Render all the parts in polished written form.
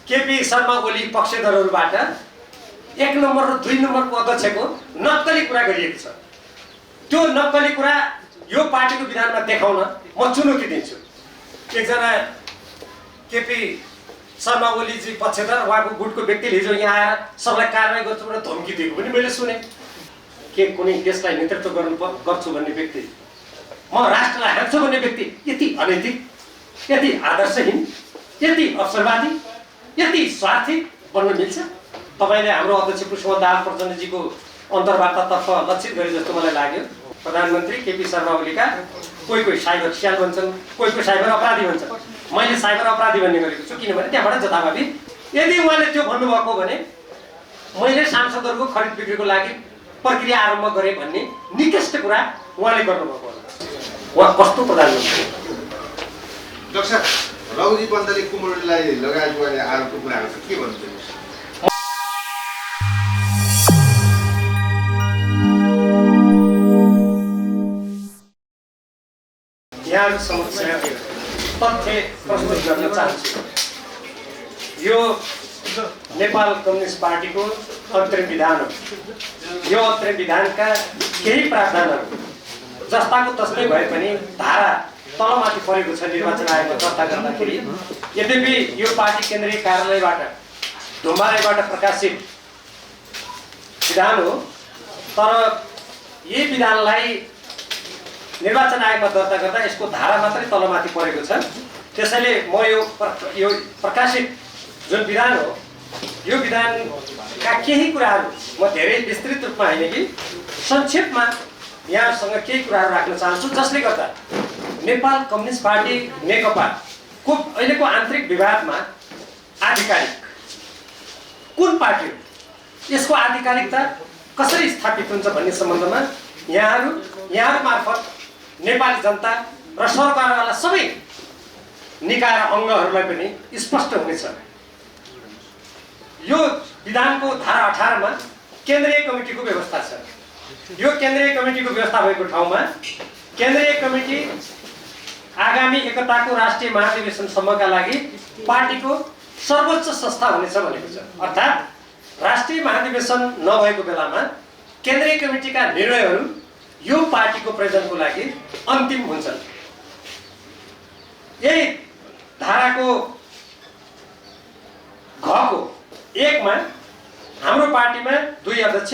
KP Sharma Oli पक्षधरहरूबाट 1 number र 2 नम्बरको अध्यक्षको नक्कली कुरा गरिएको छ। त्यो नक्कली कुरा यो पार्टीको विधानमा देखाउन म चुनौती दिन्छु। एकजना केपी शर्मा ओलीजी पक्षधर उहाँको गुटको व्यक्तिले हिजो यहाँ आएर सबलाई कारबाही गर्छु भनेर धम्की दिएको पनि मैले सुने। के कुनै देशलाई नेतृत्व गर्छु भन्ने व्यक्ति, म राष्ट्रलाई हाँक्छु भन्ने व्यक्ति यति अनैतिक, यति आदर्शहीन, यति अवसरवादी, यति स्वार्थी बन्न मिल्छ? तपाईले हाम्रो अध्यक्ष पुष्पकमल दाहाल प्रचण्डजीको अन्तर्वार्तातर्फ लक्षित गरे जस्तो मलाई लाग्यो। प्रधानमन्त्री केपी शर्मा ओलीका कोही साइबर स्याल भन्छन्, कोही साइबर अपराधी भन्छन्। मैले साइबर अपराधी भन्ने गरेको छु किनभने त्यहाँबाट जताभावी यदि उहाँले त्यो भन्नुभएको भने मैले सांसदहरूको खरिद बिक्रीको लागि प्रक्रिया आरम्भ गरेँ भन्ने निकृष्ट कुरा उहाँले गर्नुभएको होला। उहाँ कस्तो प्रधानमन्त्री? डाक्टर रघुजी पन्तले कुमारलाई लगायत गर्ने आरोपको कुराहरू छ, के भन्नुहुन्छ? यहाँहरू समक्ष तथ्य प्रस्तुत गर्न चाहन्छु। यो नेपाल कम्युनिस्ट पार्टीको अन्तरिम विधान हो। यो अन्तरिम विधानका केही प्रावधानहरू जस्ताको तस्तै भए पनि धारा तलमाथि परेको छ निर्वाचन आयोगमा दर्ता गर्दाखेरि। यद्यपि यो पार्टी केन्द्रीय कार्यालयबाट ढुम्बालयबाट प्रकाशित विधान हो, तर यही विधानलाई निर्वाचन आयोगमा दर्ता गर्दा यसको धारा मात्रै तलमाथि परेको छ। त्यसैले म यो प्रकाशित जुन विधान हो यो विधानका केही कुराहरू म धेरै विस्तृत रूपमा होइन कि संक्षेपमा यहाँसँग केही कुराहरू राख्न चाहन्छु, जसले गर्दा नेपाल कम्युनिस्ट पार्टी नेकपाको अहिलेको आन्तरिक विवादमा आधिकारिक कुन पार्टी हो, यसको आधिकारिकता कसरी स्थापित हुन्छ भन्ने सम्बन्धमा यहाँहरू मार्फत नेपाली जनता र सरकारवाला सबै निकाय अङ्गहरूलाई पनि स्पष्ट हुनेछ। यो विधानको धारा 18 मा केन्द्रीय कमिटीको व्यवस्था छ। यो केन्द्रीय कमिटीको व्यवस्था भएको ठाउँमा केन्द्रीय कमिटी आगामी एकताको राष्ट्रिय महाधिवेशनसम्मका लागि पार्टीको सर्वोच्च संस्था हुनेछ भनेको छ। अर्थात् राष्ट्रिय महाधिवेशन नभएको बेलामा केन्द्रीय कमिटीका निर्णयहरू यो पार्टीको प्रयोजनको लागि अन्तिम हुन्छन्। यही धाराको घको 1 मा हाम्रो पार्टीमा 2 अध्यक्ष,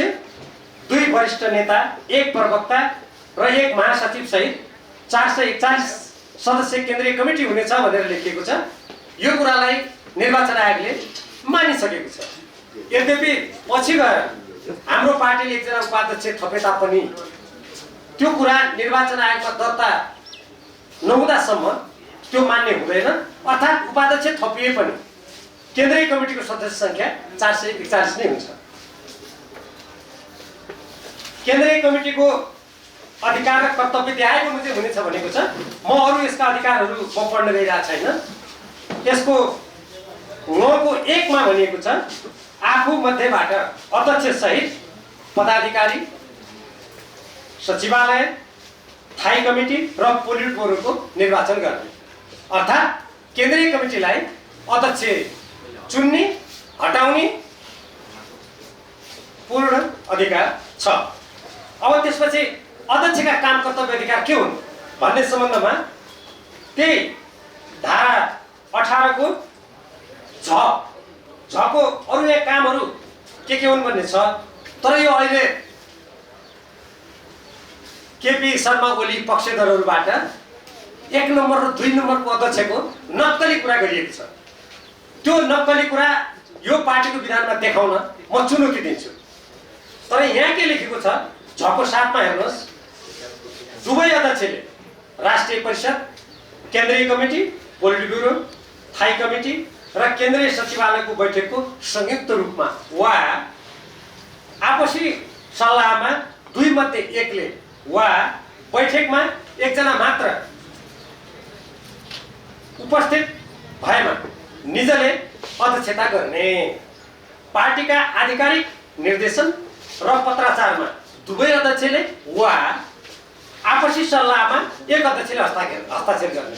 2 वरिष्ठ नेता, 1 प्रवक्ता र 1 महासचिव सहित 441 सदस्य केन्द्रीय कमिटी हुनेछ भनेर लेखिएको छ। यो कुरालाई निर्वाचन आयोगले मानिसकेको छ। यद्यपि पछि गएर हाम्रो पार्टीले एकजना उपाध्यक्ष थपे तापनि त्यो कुरा निर्वाचन आयोगमा दर्ता नहुँदासम्म त्यो मान्य हुँदैन। अर्थात् उपाध्यक्ष थपिए पनि केन्द्रीय कमिटीको सदस्य संख्या 441 नै हुन्छ। केन्द्रीय कमिटीको अधिकार र कर्तव्य देखाएको चाहिँ हुनेछ भनेको छ। म अरू यसका अधिकारहरू पढ्न गइरहेको छैन। यसको 9 को 1 मा भनिएको छ आफू मध्येबाट अध्यक्ष सहित पदाधिकारी, सचिवालय, स्थायी कमिटी र पोलिट ब्युरोको निर्वाचन गर्ने। अर्थात् केन्द्रीय कमिटीलाई अध्यक्ष चुन्ने, हटाउने पूर्ण अधिकार छ। अब त्यसपछि अध्यक्षका काम कर्तव्य अधिकार के हुन् भन्ने सम्बन्धमा त्यही धारा 18 को झको अरू एक कामहरू के हुन् भन्ने छ। तर यो अहिले केपी शर्मा ओली पक्षधरहरूबाट 1 नम्बर र 2 नम्बरको अध्यक्षको नक्कली कुरा गरिएको छ। त्यो नक्कली कुरा यो पार्टीको विधानमा देखाउन म चुनौती दिन्छु। तर यहाँ के लेखेको छ, झको 7 मा हेर्नुहोस्, दुवै अध्यक्षले राष्ट्रिय परिषद, केन्द्रीय कमिटी, पोलिट ब्युरो, स्थायी कमिटी र केन्द्रीय सचिवालयको बैठकको संयुक्त रूपमा वा आपसी सल्लाहमा 2 मध्ये 1 ले वा बैठकमा 1 जना मात्र उपस्थित भएमा निजले अध्यक्षता गर्ने। पार्टीका आधिकारिक निर्देशन र पत्राचारमा दुवै अध्यक्षले वा आपसी सल्लाहमा 1 अध्यक्षले हस्ताक्षर गर्ने।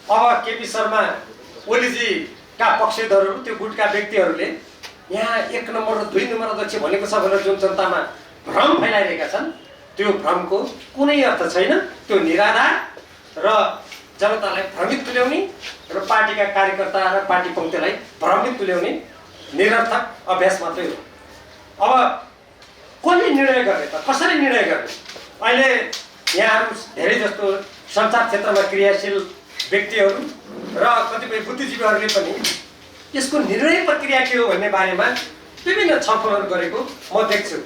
अब केपी शर्मा ओलीजी का पक्षधरहरू त्यो गुटका व्यक्तिहरूले यहाँ 1 नम्बर र 2 नम्बर अध्यक्ष भनेको छ भनेर जुन जनतामा भ्रम फैलाइरहेका छन् त्यो भ्रमको कुनै अर्थ छैन। त्यो निराधार र जनतालाई भ्रमित तुल्याउने र पार्टीका कार्यकर्ता र पार्टी पङ्क्तिलाई भ्रमित तुल्याउने निरर्थक अभ्यास मात्रै हो। अब कसले निर्णय गर्ने त, कसरी निर्णय गर्ने? अहिले यहाँहरू धेरै जस्तो सञ्चार क्षेत्रमा क्रियाशील व्यक्तिहरू र कतिपय बुद्धिजीवीहरूले पनि यसको निर्णय प्रक्रिया के हो भन्ने बारेमा विभिन्न छलफलहरू गरेको म देख्छु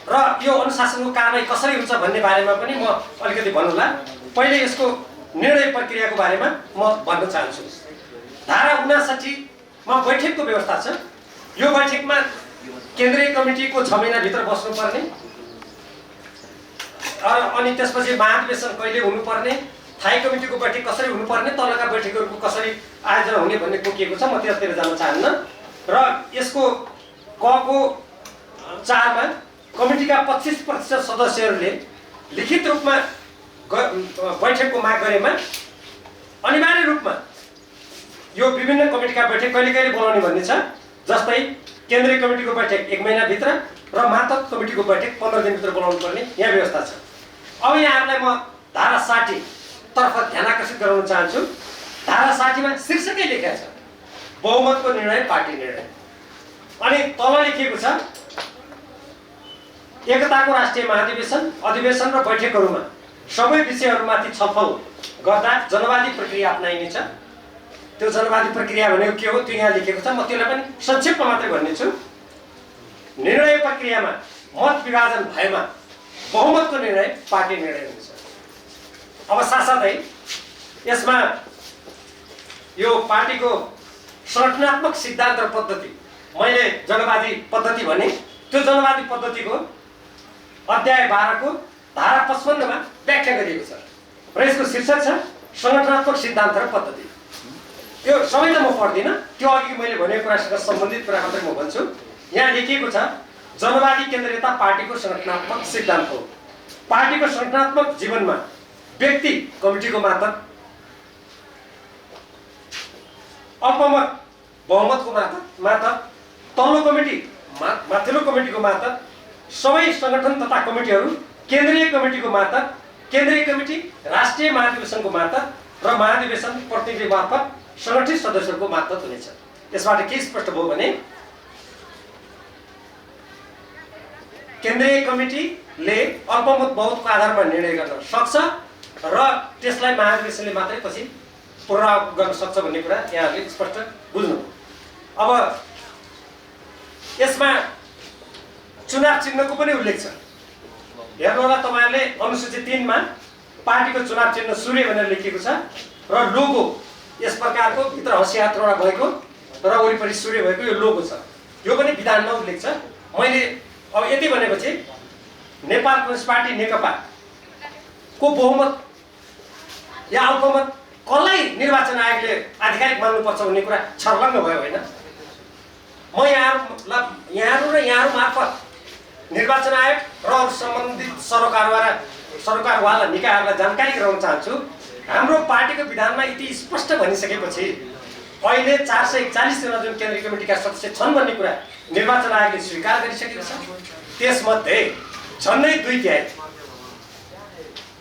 र यो अनुशासनको कारबाही कसरी हुन्छ भन्ने बारेमा पनि म अलिकति भन्नुला। पहिले यसको निर्णय प्रक्रियाको बारेमा म भन्न चाहन्छु। धारा 59 मा बैठकको व्यवस्था छ। यो बैठकमा केन्द्रीय कमिटीको 6 महिनाभित्र बस्नुपर्ने अनि त्यसपछि महाधिवेशन कहिले हुनुपर्ने, स्थायी कमिटीको बैठक कसरी हुनुपर्ने, तलका बैठकहरूको कसरी आयोजना हुने भन्ने तोकिएको छ। म त्यसतिर जान चाहन्न र यसको कको 4 मा कमिटीका 25% सदस्यहरूले लिखित रूपमा बैठकको माग गरेमा अनिवार्य रूपमा यो विभिन्न कमिटीका बैठक कहिले कहिले बोलाउने भन्ने छ। जस्तै केन्द्रीय कमिटीको बैठक 1 महिनाभित्र र मातहत कमिटीको बैठक 15 दिनभित्र बोलाउनु पर्ने यहाँ व्यवस्था छ। अब यहाँहरूलाई म धारा 60 तर्फ ध्यान आकर्षित गराउन चाहन्छु। धारा 60 मा शीर्षकै लेखेको छ बहुमतको निर्णय पार्टी निर्णय, अनि तल लेखिएको छ एकताको राष्ट्रिय महाधिवेशन अधिवेशन र बैठकहरूमा सबै विषयहरूमाथि छलफल गर्दा जनवादी प्रक्रिया अपनाइनेछ। त्यो जनवादी प्रक्रिया भनेको के हो त्यो यहाँ लेखेको छ। म त्यसलाई पनि संक्षेपमा मात्रै भन्नेछु। निर्णय प्रक्रियामा मत विभाजन भएमा बहुमतको निर्णय पार्टी निर्णय हुन्छ। अब साथसाथै यसमा यो पार्टीको संगठनात्मक सिद्धान्त र पद्धति, मैले जनवादी पद्धति भने, त्यो जनवादी पद्धतिको अध्याय 12 को धारा 55 मा व्याख्या गरिएको छ र यसको शीर्षक छ संगठनात्मक सिद्धान्त र पद्धति। यो सबै त म पढ्दिनँ, त्यो अघि मैले भनेको कुरासँग सम्बन्धित कुरा मात्रै म भन्छु। यहाँ लेखिएको छ जनवादी केन्द्रीयता पार्टीको संगठनात्मक सिद्धान्त हो। पार्टीको संगठनात्मक जीवनमा व्यक्ति कमिटीको मार्फत, अल्पमत बहुमतको मार्फत, तल्लो कमिटी माथिल्लो कमिटीको मार्फत, सबै संगठन तथा कमिटीहरू केन्द्रीय कमिटीको मार्फत, केन्द्रीय कमिटी राष्ट्रिय महाधिवेशनको मार्फत र महाधिवेशन प्रतिनिधि मार्फत संगठित सदस्यहरूको मार्फत हुनेछ। यसबाट के स्पष्ट भयो भने केन्द्रीय कमिटीले अल्पमत बहुमतको आधारमा निर्णय गर्न सक्छ र त्यसलाई महाधिवेशनले मात्रै पछि पूर्ण गर्न सक्छ भन्ने कुरा यहाँहरूले स्पष्ट बुझ्नु। अब यसमा चुनाव चिन्हको पनि उल्लेख छ। हेर्नु होला तपाईहरुले अनुसूची 3 मा पार्टीको चुनाव चिन्ह सूर्य भनेर लेखिएको छ र लोगो यस प्रकारको भित्र हँसिया त्रोडा भएको र वरिपरि सूर्य भएको यो लोगो छ। यो पनि विधानमा उल्लेख छ। मैले अब यति भनेपछि नेपाल कम्युनिस्ट पार्टी नेकपा को बहुमत या अल्पमत कसलाई निर्वाचन आयोगले आधिकारिक मान्नुपर्छ भन्ने कुरा छर्लङ्ग भयो होइन। म यहाँहरू र यहाँहरू मार्फत निर्वाचन आयोग र अरू सम्बन्धित सरकारवाला निकायहरूलाई जानकारी गराउन चाहन्छु। हाम्रो पार्टीको विधानमा यति स्पष्ट भनिसकेपछि अहिले 441 जना जुन केन्द्रीय कमिटीका सदस्य छन् भन्ने कुरा निर्वाचन आयोगले स्वीकार गरिसकेको छ। त्यसमध्ये झन्डै 2/3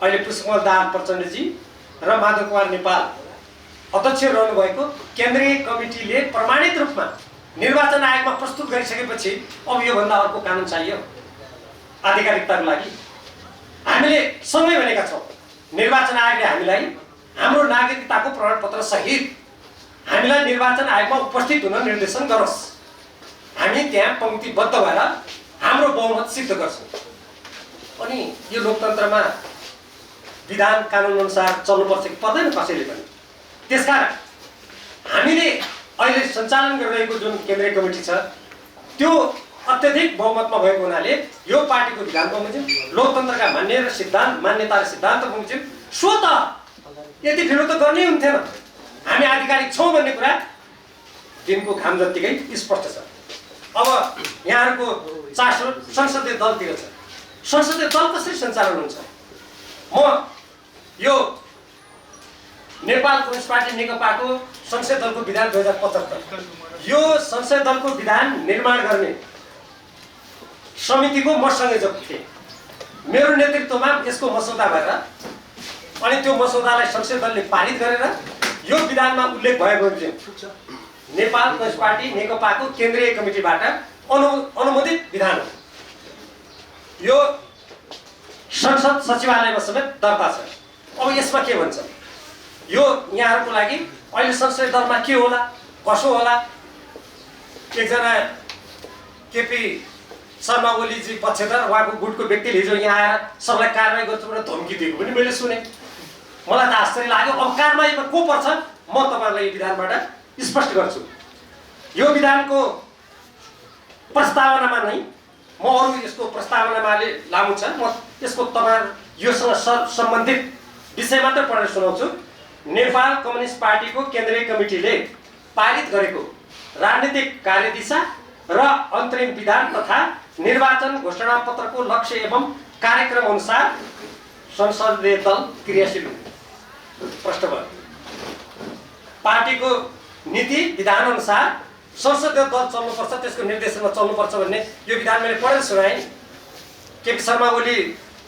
अहिले पुष्पकमल दाहाल प्रचण्डजी र माधव कुमार नेपाल अध्यक्ष रहनु भएको केन्द्रीय कमिटीले प्रमाणित रूपमा निर्वाचन आयोगमा प्रस्तुत गरिसकेपछि अब योभन्दा अर्को कानुन चाहियो आधिकारिकताको लागि। हामीले सँगै भनेका छौँ निर्वाचन आयोगले हामीलाई हाम्रो नागरिकताको प्रमाणपत्र सहित हामीलाई निर्वाचन आयोगमा उपस्थित हुन निर्देशन गरोस्। हामी त्यहाँ पंक्तिबद्ध भएर हाम्रो बहुमत सिद्ध गर्छौँ। अनि यो लोकतन्त्रमा विधान कानुन अनुसार चल्नुपर्छ कि पर्दैन कसैले पनि। त्यसकारण हामीले अहिले सञ्चालन गरिरहेको जुन केन्द्रीय कमिटी छ त्यो अत्यधिक बहुमतमा भएको हुनाले यो पार्टीको विधान बमोजिम लोकतन्त्रका मान्यता र सिद्धान्त बमोजिम स्वत यति फिरो त गर्नै हुन्थेन। हामी आधिकारिक छौँ भन्ने कुरा दिनको घाम जत्तिकै स्पष्ट छ। अब यहाँहरूको चासो संसदीय दलतिर छ। संसदीय दल कसरी सञ्चालन हुन्छ? म यो नेपाल कम्युनिस्ट पार्टी नेकपाको संसदीय दलको विधान 2075 यो संसदीय दलको विधान निर्माण गर्ने समितिको म संयोजक थिएँ। मेरो नेतृत्वमा यसको मसौदा भएर अनि त्यो मसौदालाई संसदीय दलले पारित गरेर यो विधानमा उल्लेख भएको थियो नेपाल कम्युनिस्ट पार्टी नेकपाको केन्द्रीय कमिटीबाट अनुमोदित विधान हो। यो संसद सचिवालयमा समेत दर्ता छ। अब यसमा के भन्छ यो यहाँहरूको लागि अहिले संसदीय दलमा के होला कसो होला। एकजना केपी शर्मा ओलीजी पक्षधर उहाँको गुटको व्यक्तिले हिजो यहाँ आएर सबलाई कारवाही गर्छु भनेर धम्की दिएको पनि मैले सुने। मलाई त आश्चर्य लाग्यो। अब कारवाहीमा को पर्छ म तपाईँहरूलाई यो विधानबाट स्पष्ट गर्छु। यो विधानको प्रस्तावनामा नै म अरू यसको प्रस्तावनामा लामो छ, म यसको तपाईँहरू योसँग सम्बन्धित विषय मात्र पढेर सुनाउँछु। नेपाल कम्युनिस्ट पार्टीको केन्द्रीय कमिटीले पारित गरेको राजनीतिक कार्यदिशा र अन्तरिम विधान तथा निर्वाचन घोषणापत्रको लक्ष्य एवं कार्यक्रम अनुसार संसदीय दल क्रियाशील प्रश्न भयो। पार्टीको नीति विधान अनुसार संसदीय दल चल्नुपर्छ, त्यसको निर्देशनमा चल्नुपर्छ भन्ने यो विधान मैले पढेर सुनाएँ। केपी शर्मा ओली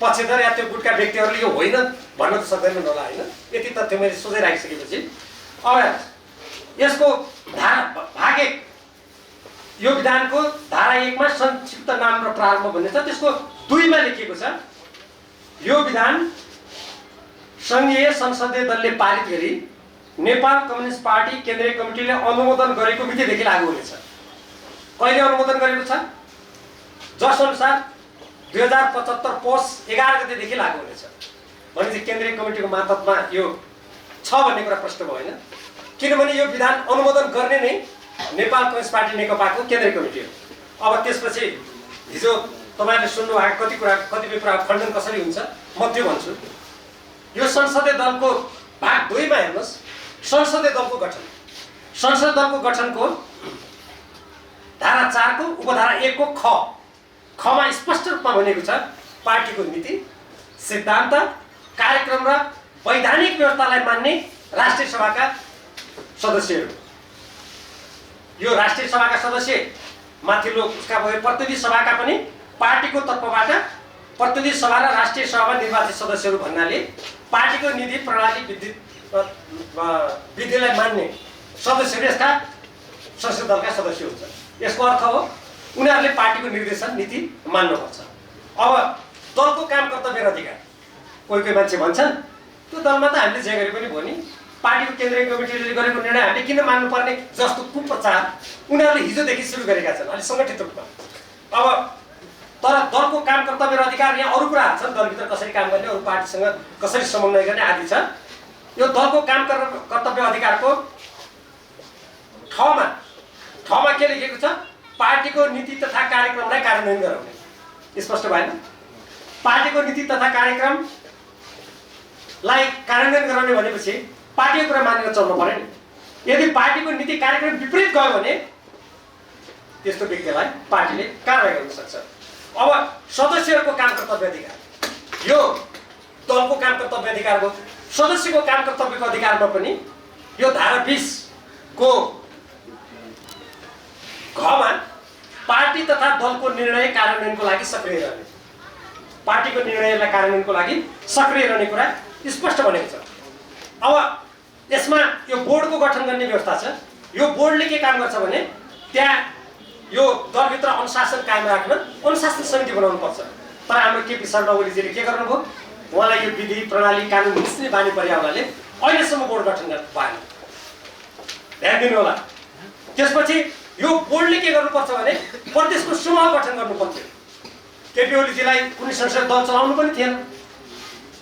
पक्षधर या त्यो गुटका व्यक्तिहरूले यो होइन भन्न त सक्दैनन् होला होइन। यति तथ्य मैले सोझै राखिसकेपछि अब यसको भाग 1 यो विधानको धारा 1 मा संक्षिप्त नाम र प्रारम्भ भन्ने छ। त्यसको 2 मा लेखिएको छ यो विधान संघीय संसदीय दलले पारित गरी नेपाल कम्युनिस्ट पार्टी केन्द्रीय कमिटीले अनुमोदन गरेको मितिदेखि लागू हुनेछ। कहिले अनुमोदन गरेको छ? जस अनुसार 2075 पौष 11 गतेदेखि लागू हुनेछ। भनेपछि केन्द्रीय कमिटीको मातहतमा यो छ भन्ने कुरा प्रश्न भयो होइन। किनभने यो विधान अनुमोदन गर्ने नै नेपाल कम्युनिस्ट पार्टी नेकपाको केन्द्रीय कमिटी हो। अब त्यसपछि हिजो तपाईँले सुन्नुभएको कतिपय कुरा खण्डन कसरी हुन्छ म त्यो भन्छु। यो संसदीय दलको भाग 2 मा हेर्नुहोस्, संसदीय दलको गठन। संसदीय दलको गठनको धारा 4 को उपधारा 1 को ख मा स्पष्ट रूपमा भनेको छ पार्टीको नीति, सिद्धान्त, कार्यक्रम र वैधानिक व्यवस्थालाई मान्ने राष्ट्रिय सभाका सदस्यहरू। यो राष्ट्रिय सभाका सदस्य माथिल्लो उसका भयो प्रतिनिधि सभाका पनि पार्टीको तर्फबाट प्रतिनिधि सभा र राष्ट्रिय सभामा निर्वाचित सदस्यहरू भन्नाले पार्टीको नीति प्रणाली विधिलाई मान्ने सदस्यहरू यसका संसदीय दलका सदस्य हुन्छन्। यसको अर्थ हो उनीहरूले पार्टीको निर्देशन नीति मान्नुपर्छ। अब दलको काम कर्तव्य र अधिकार कोही मान्छे भन्छन् त्यो दलमा त हामीले जे गरे पनि भयो नि, पार्टीको केन्द्रीय कमिटीले गरेको निर्णय हामीले किन मान्नुपर्ने जस्तो कुप्रचार उनीहरूले हिजोदेखि सुरु गरेका छन् अलि सङ्गठित रूपमा। अब तर दलको काम कर्तव्य र अधिकार यहाँ अरू कुराहरू छन्, दलभित्र कसरी काम गर्ने, अरू पार्टीसँग कसरी समन्वय गर्ने आदि छ। यो दलको काम कर्तव्य अधिकारको ठमा के लेखेको छ? पार्टीको नीति तथा कार्यक्रमलाई कार्यान्वयन गराउने। स्पष्ट भएन? पार्टीको नीति तथा कार्यक्रमलाई कार्यान्वयन गराउने भनेपछि पार्टीको कुरा मानेर चल्नु पर्यो नि। यदि पार्टीको नीति कार्यक्रम विपरीत गयो भने त्यस्तो व्यक्तिलाई पार्टीले कारबाही गर्न सक्छ। अब सदस्यहरूको काम कर्तव्य अधिकार, यो दलको काम कर्तव्य अधिकार हो। सदस्यको काम कर्तव्यको अधिकारमा पनि यो धारा 20 को घमा पार्टी तथा दलको निर्णय कार्यान्वयनको लागि सक्रिय रहने, पार्टीको निर्णयलाई कार्यान्वयनको लागि सक्रिय रहने कुरा स्पष्ट भनेको छ। अब यसमा यो बोर्डको गठन गर्ने व्यवस्था छ। यो बोर्डले के काम गर्छ भने त्यहाँ यो दलभित्र अनुशासन कायम राख्न अनुशासन समिति बनाउनु पर्छ। तर हाम्रो केपी शर्मा ओलीजीले के गर्नुभयो? उहाँलाई यो विधि प्रणाली कानुन मिच्ने बानी परेको हुनाले अहिलेसम्म बोर्ड गठन गर्न पाएन। ध्यान दिनु होला। त्यसपछि यो बोर्डले के गर्नुपर्छ भने प्रदेशको समूह गठन गर्नुपर्थ्यो। केपी ओलीजीलाई कुनै संसदीय दल चलाउनु पनि थिएन,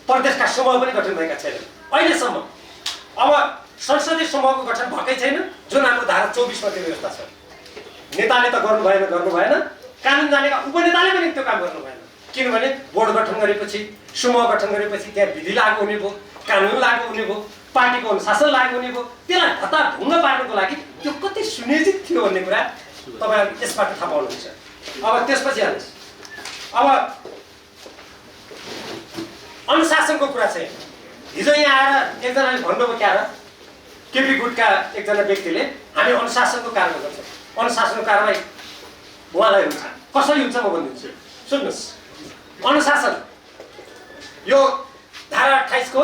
प्रदेशका समूह पनि गठन भएका छैनन् अहिलेसम्म। अब संसदीय समूहको गठन भएकै छैन, जुन हाम्रो धारा 24 मा त्यो व्यवस्था छ। नेताले त गर्नु भएन, कानुन जानेका उपनेताले पनि त्यो काम गर्नु भएन। किनभने बोर्ड गठन गरेपछि, समूह गठन गरेपछि त्यहाँ विधि लागू हुने भयो, कानुन लागू हुने भयो, पार्टीको अनुशासन लागू हुने भयो। त्यसलाई ढुङ्ग पार्नुको लागि त्यो कति सुनियोजित थियो भन्ने कुरा तपाईँहरू यसबाट थाहा पाउनुहुन्छ। अब त्यसपछि हेर्नुहोस्, अब अनुशासनको कुरा चाहिँ हिजो यहाँ आएर एकजनाले भन्नुभयो क्या र केपी गुटका एकजना व्यक्तिले हामी अनुशासनको कारवाही गर्छौँ। अनुशासनको कारवाही उहाँलाई हुन्छ, कसरी हुन्छ म भनिदिन्छु। सुन्नुहोस्, अनुशासन यो धारा 28 को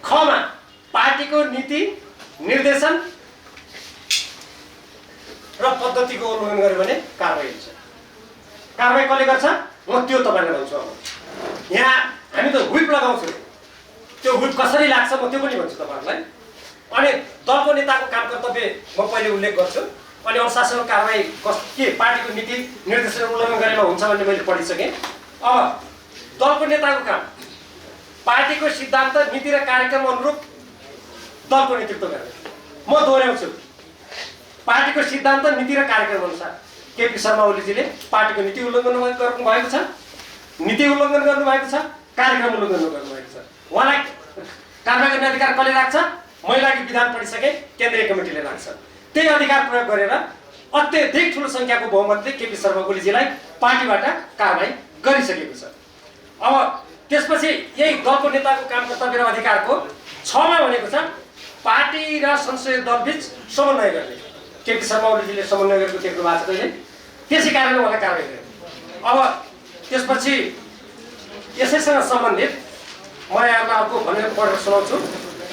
खमा पार्टीको नीति निर्देशन र पद्धतिको उल्लङ्घन गर्यो भने कारवाही हुन्छ। कारवाही कसले गर्छ म त्यो तपाईँलाई भन्छु। अब यहाँ हामी त हुइप लगाउँछौँ, त्यो हुइप कसरी लाग्छ म त्यो पनि भन्छु तपाईँहरूलाई। अनि दलको नेताको काम कर्तव्य म पहिले उल्लेख गर्छु। अनि अनुशासनको कारवाही के पार्टीको नीति निर्देशन उल्लङ्घन गरेमा हुन्छ भन्ने मैले पढिसकेँ। अब दलको नेताको काम पार्टीको सिद्धान्त नीति र कार्यक्रम अनुरूप दलको नेतृत्व गर्ने। म दोहोऱ्याउँछु, पार्टीको सिद्धान्त नीति र कार्यक्रम अनुसार केपी शर्मा ओलीजीले पार्टीको नीति उल्लङ्घन गर्नुभएको छ, नीति उल्लङ्घन गर्नुभएको छ, कार्यक्रम उल्लङ्घन गर्नुभएको छ। उहाँलाई कारवाही गर्ने अधिकार कसले लाग्छ? मैले अघि विधान पढिसकेँ, केन्द्रीय कमिटीले लाग्छ। त्यही अधिकार प्रयोग गरेर अत्यधिक ठुलो सङ्ख्याको बहुमतले केपी शर्मा ओलीजीलाई पार्टीबाट कारवाही गरिसकेको छ। अब त्यसपछि यही दलको नेताको काम कर्तव्य र अधिकारको 6 मा भनेको छ पार्टी र संसदीय दलबीच समन्वय गर्ने। केपी शर्मा ओलीजीले समन्वय गरेको देख्नु भएको छ कहिले, त्यसै कारणले उहाँलाई कारवाही गर्यो। अब त्यसपछि यसैसँग सम्बन्धित म यहाँलाई अर्को भनेर पढेर सुनाउँछु।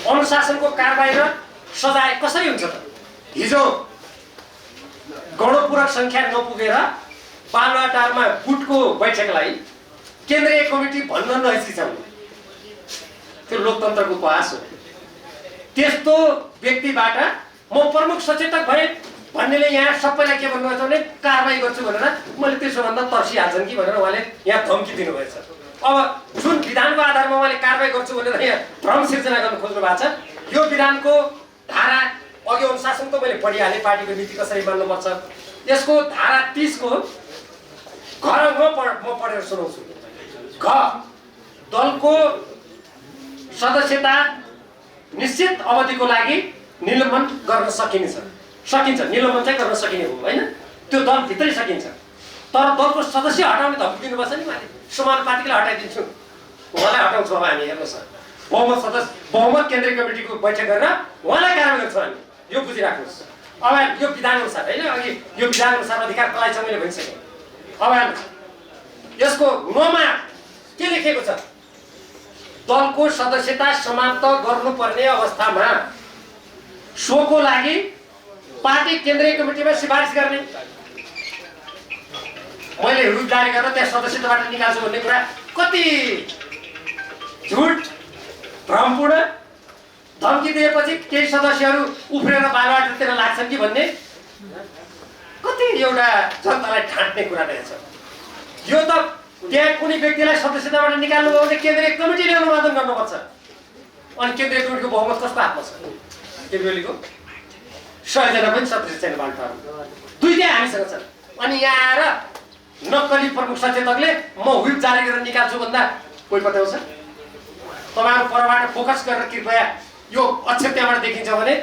अनुशासनको कारवाही र सजाय कसरी हुन्छ त? हिजो गणपूरक सङ्ख्या नपुगेर बालुवाटारमा गुटको बैठकलाई केन्द्रीय कमिटी भन्न नहिचकिचाउनु, त्यो लोकतन्त्रको उपहास हो। त्यस्तो व्यक्तिबाट म प्रमुख सचेतक भएँ भन्नेले यहाँ सबैलाई के भन्नुभएको छ भने कारवाही गर्छु भनेर मैले त्यसोभन्दा तर्सिहाल्छन् कि भनेर उहाँले यहाँ धम्की दिनुभएछ। अब जुन विधानको आधारमा उहाँले कारवाही गर्छु भनेर यहाँ भ्रम सिर्जना गर्न खोज्नु भएको छ, यो विधानको धारा अघि अनुशासनको मैले पढिहालेँ, पार्टीको नीति कसरी मान्नुपर्छ। यसको धारा 30 को म पढेर सुनाउँछु। घ दलको सदस्यता निश्चित अवधिको लागि निलम्बन गर्न सकिन्छ। निलम्बन चाहिँ गर्न सकिने हो होइन, त्यो दलभित्रै सकिन्छ। तर दलको सदस्य हटाउने धम्की दिनुपर्छ नि उहाँले। समानुपातिकलाई हटाइदिन्छु, उहाँलाई हटाउँछौँ। अब हामी हेर्नुहोस्, बहुमत केन्द्रीय कमिटीको बैठक गरेर उहाँलाई कारवाही गर्छौँ हामी, यो बुझिराख्नुहोस्। अब यो विधान अनुसार होइन, अघि यो विधान अनुसार अधिकार कसलाई छ मैले भनिसकेँ। अब यसको 9 मा के लेखेको छ? दलको सदस्यता समाप्त गर्नुपर्ने अवस्थामा सोको लागि पार्टी केन्द्रीय कमिटीमा सिफारिस गर्ने। मैले रुप जारी गरेर त्यहाँ सदस्यताबाट निकाल्छु भन्ने कुरा कति झुट भ्रमपूर्ण। धम्की दिएपछि केही सदस्यहरू उफ्रेर बालुवाटातिर लाग्छन् कि भन्ने कति एउटा जनतालाई ठाट्ने कुरा रहेछ। यो त त्यहाँ कुनै व्यक्तिलाई सदस्यताबाट निकाल्नु हो भने केन्द्रीय कमिटीले अनुमोदन गर्नुपर्छ। अनि केन्द्रीय कमिटीको बहुमत कस्तो हातमा छ? केपी ओलीको 100 जना पनि सदस्य छैन बालुवाटारमा, 2 चाहिँ हामीसँग छन्। अनि यहाँ आएर नक्कली प्रमुख सचेतकले म व्हिप जारी गरेर निकाल्छु भन्दा कोही पत्याउँछ? तपाईँहरू परबाट फोकस गरेर कृपया यो अक्षर त्यहाँबाट देखिन्छ भने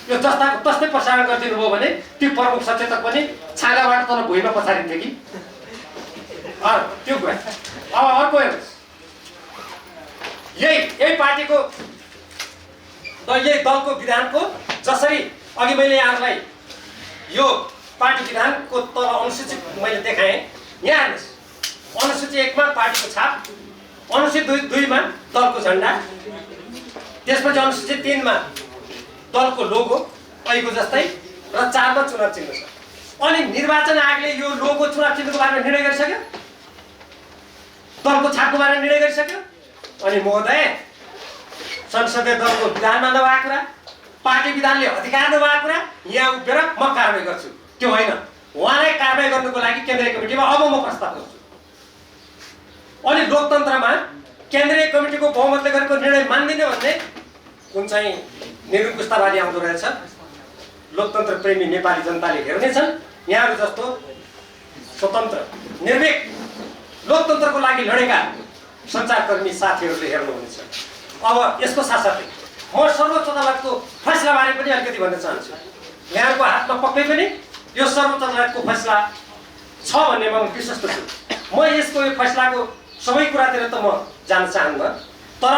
यो जस्ताको तस्तै प्रसारण गरिदिनु भयो भने त्यो प्रमुख सचेतक पनि छाँगाबाट तल भुइँमा पछारिन्थ्यो कि त्यो कुरा। अब अर्को हेर्नुहोस्, यही पार्टीको यही दलको विधानको जसरी अघि मैले यहाँहरूलाई यो पार्टी विधानको तल अनुसूची मैले देखाएँ। यहाँ हेर्नुहोस्, अनुसूची 1 मा पार्टीको छाप, अनुसूची 2 मा दलको झन्डा, त्यसपछि अनुसूची 3 मा दलको लोगो अहिलेको जस्तै र 4 मा चुनाव चिन्ह छ। अनि निर्वाचन आयोगले यो लोगो चुनाव चिन्हको बारेमा निर्णय गरिसक्यो, दलको छापको बारेमा निर्णय गरिसक्यो। अनि महोदय, संसदीय दलको विधानमा नभएको कुरा, पार्टी विधानले अधिकार नभएको कुरा यहाँ उभिएर म कारवाही गर्छु, त्यो होइन। उहाँलाई कारवाही गर्नुको लागि केन्द्रीय कमिटीमा अब म प्रस्ताव गर्छु। अनि लोकतन्त्रमा केन्द्रीय कमिटीको बहुमतले गरेको निर्णय मान्दिनँ भन्ने कुन चाहिँ निरङ्कुशतावादी आउँदो रहेछ। लोकतन्त्र प्रेमी नेपाली जनताले हेर्नेछन्, यहाँहरू जस्तो स्वतन्त्र निर्भीक लोकतन्त्रको लागि लडेका सञ्चारकर्मी साथीहरूले हेर्नुहुनेछ। अब यसको साथसाथै म सर्वोच्च अदालतको फैसलाबारे पनि अलिकति भन्न चाहन्छु। यहाँहरूको हातमा पक्कै पनि यो सर्वोच्च अदालतको फैसला छ भन्ने म विश्वस्त छु। म यसको यो फैसलाको सबै कुरातिर त म जान चाहन्न, तर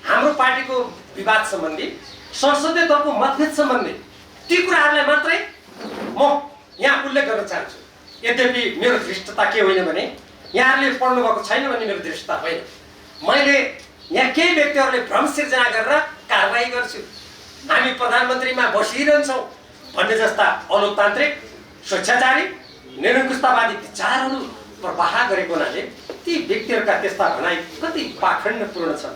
हाम्रो पार्टीको विवाद सम्बन्धी, संसदीय दलको मतभेद सम्बन्धी ती कुराहरूलाई मात्रै म यहाँ उल्लेख गर्न चाहन्छु। यद्यपि मेरो धृष्टता के होइन भने यहाँहरूले पढ्नु भएको छैन भन्ने मेरो धृष्टता होइन। मैले यहाँ केही व्यक्तिहरूले भ्रम सिर्जना गरेर कारबाही गर्छु, हामी प्रधानमन्त्रीमा बसिरहन्छौँ भन्ने जस्ता अलोकतान्त्रिक, स्वेच्छाचारी, निरङ्कुशतावादी विचारहरू प्रवाह गरेको हुनाले ती व्यक्तिहरूका त्यस्ता भनाइ कति पाखण्डपूर्ण छन्,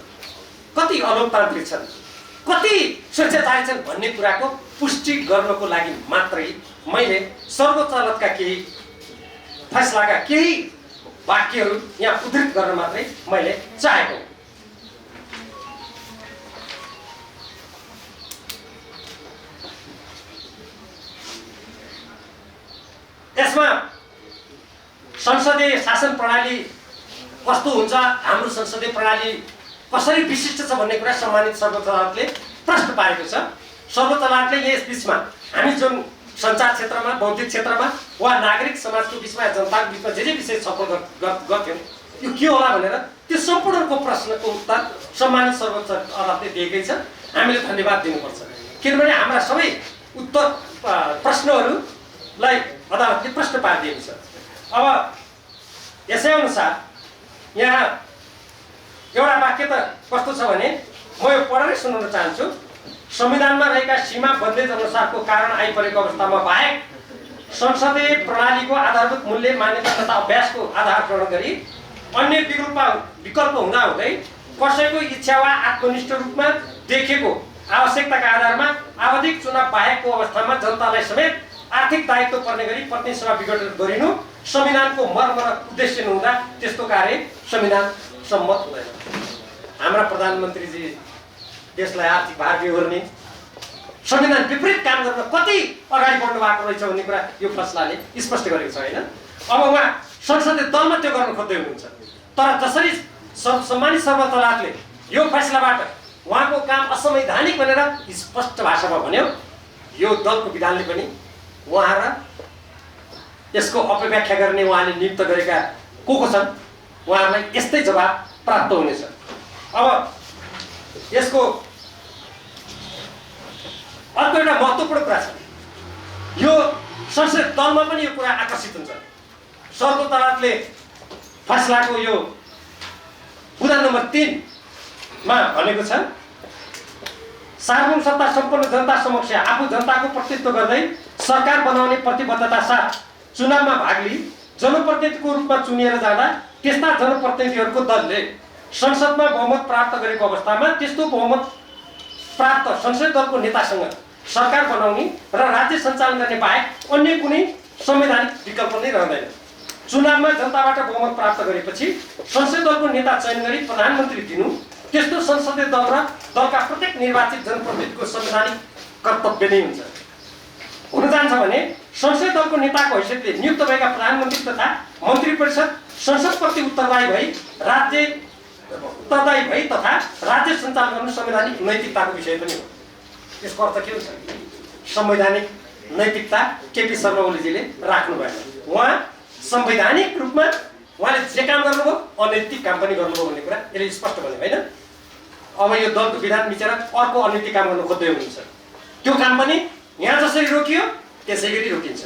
कति अलोकतान्त्रिक छन्, कति स्वेच्छाचारी छन् भन्ने कुराको पुष्टि गर्नको लागि मात्रै मैले सर्वोच्च अदालतका केही फैसलाका केही वाक्यहरू यहाँ उद्धृत गर्न मात्रै मैले चाहेको। यसमा संसदीय शासन प्रणाली कस्तो हुन्छ, हाम्रो संसदीय प्रणाली कसरी विशिष्ट छ भन्ने कुरा सम्मानित सर्वोच्च अदालतले प्रश्न पारेको छ। सर्वोच्च अदालतले यस बिचमा हामी जुन सञ्चार क्षेत्रमा, बौद्धिक क्षेत्रमा वा नागरिक समाजको बिचमा, जनताको बिचमा जे विषय छलफल गर्थ्यौँ यो के होला भनेर त्यो सम्पूर्णको प्रश्नको उत्तर सम्मानित सर्वोच्च अदालतले दिएकै छ। हामीले धन्यवाद दिनुपर्छ, किनभने हाम्रा सबै उत्तर प्रश्नहरूलाई अदालतले प्रश्न पारिदिएको छ। अब यसै अनुसार यहाँ एउटा वाक्य त कस्तो छ भने म यो पढेरै सुनाउन चाहन्छु। संविधानमा रहेका सीमा बन्देज अनुसारको कारण आइपरेको अवस्थामा बाहेक संसदीय प्रणालीको आधारभूत मूल्य, मान्यता तथा अभ्यासको आधार ग्रहण गरी अन्य विकल्प हुँदाहुँदै कसैको इच्छा वा आत्मनिष्ठ रूपमा देखेको आवश्यकताका आधारमा आवधिक चुनाव बाहेकको अवस्थामा जनतालाई समेत आर्थिक दायित्व पर्ने गरी प्रतिनिधि सभा विघटन गरिनु संविधानको मर्म र उद्देश्य नहुँदा त्यस्तो कार्य संविधान सम्मत हुँदैन। हाम्रा प्रधानमन्त्रीजी देशलाई आर्थिक भार बिहोर्ने, संविधान विपरीत काम गर्न कति अगाडि बढ्नु भएको रहेछ भन्ने कुरा यो फैसलाले स्पष्ट गरेको छ होइन। अब उहाँ संसदीय दलमा त्यो गर्न खोज्दै हुनुहुन्छ, तर जसरी सम्मानित सर्वोच्च अदालतले यो फैसलाबाट उहाँको काम असंवैधानिक भनेर स्पष्ट भाषामा भन्यो, यो दलको विधानले पनि उहाँ र यसको अपव्याख्या गर्ने उहाँले नियुक्त गरेका को छन् उहाँहरूलाई यस्तै जवाब प्राप्त हुनेछ। अब यसको अर्को एउटा महत्त्वपूर्ण कुरा छ, यो संसदीय दलमा पनि यो कुरा आकर्षित हुन्छ। सर्वोच्च अदालतले फैसलाको यो बुँदा नम्बर 3 मा भनेको छ, सार्वभौम सत्ता सम्पन्न जनता समक्ष आफू जनताको प्रतिनिधित्व गर्दै सरकार बनाउने प्रतिबद्धता साथ चुनावमा भाग लिई जनप्रतिनिधिको रूपमा चुनिएर जाँदा त्यस्ता जनप्रतिनिधिहरूको दलले संसदमा बहुमत प्राप्त गरेको अवस्थामा त्यस्तो बहुमत प्राप्त संसदीय दलको नेतासँग सरकार बनाउने र राज्य सञ्चालन गर्ने बाहेक अन्य कुनै संवैधानिक विकल्प नै रहँदैन। चुनावमा जनताबाट बहुमत प्राप्त गरेपछि संसदीय दलको नेता चयन गरी प्रधानमन्त्री दिनु त्यस्तो संसदीय दल र दलका प्रत्येक निर्वाचित जनप्रतिनिधिको संवैधानिक कर्तव्य नै हुन्छ। हुन जान्छ भने संसदीय दलको नेताको हैसियतले नियुक्त भएका प्रधानमन्त्री तथा मन्त्री परिषद संसदप्रति उत्तरदायी भई तथा राज्य सञ्चालन गर्नु संवैधानिक नैतिकताको विषय पनि हो। यसको अर्थ के हुन्छ? संवैधानिक नैतिकता केपी शर्मा ओलीजीले राख्नु भएन। उहाँ संवैधानिक रूपमा उहाँले जे काम गर्नुभयो अनैतिक काम पनि गर्नुभयो भन्ने कुरा यसले स्पष्ट भन्यो होइन। अब यो दलको विधान मिचेर अर्को अनैतिक काम गर्नु खोज्दै हुनुहुन्छ, त्यो काम पनि यहाँ जसरी रोकियो त्यसै गरी रोकिन्छ।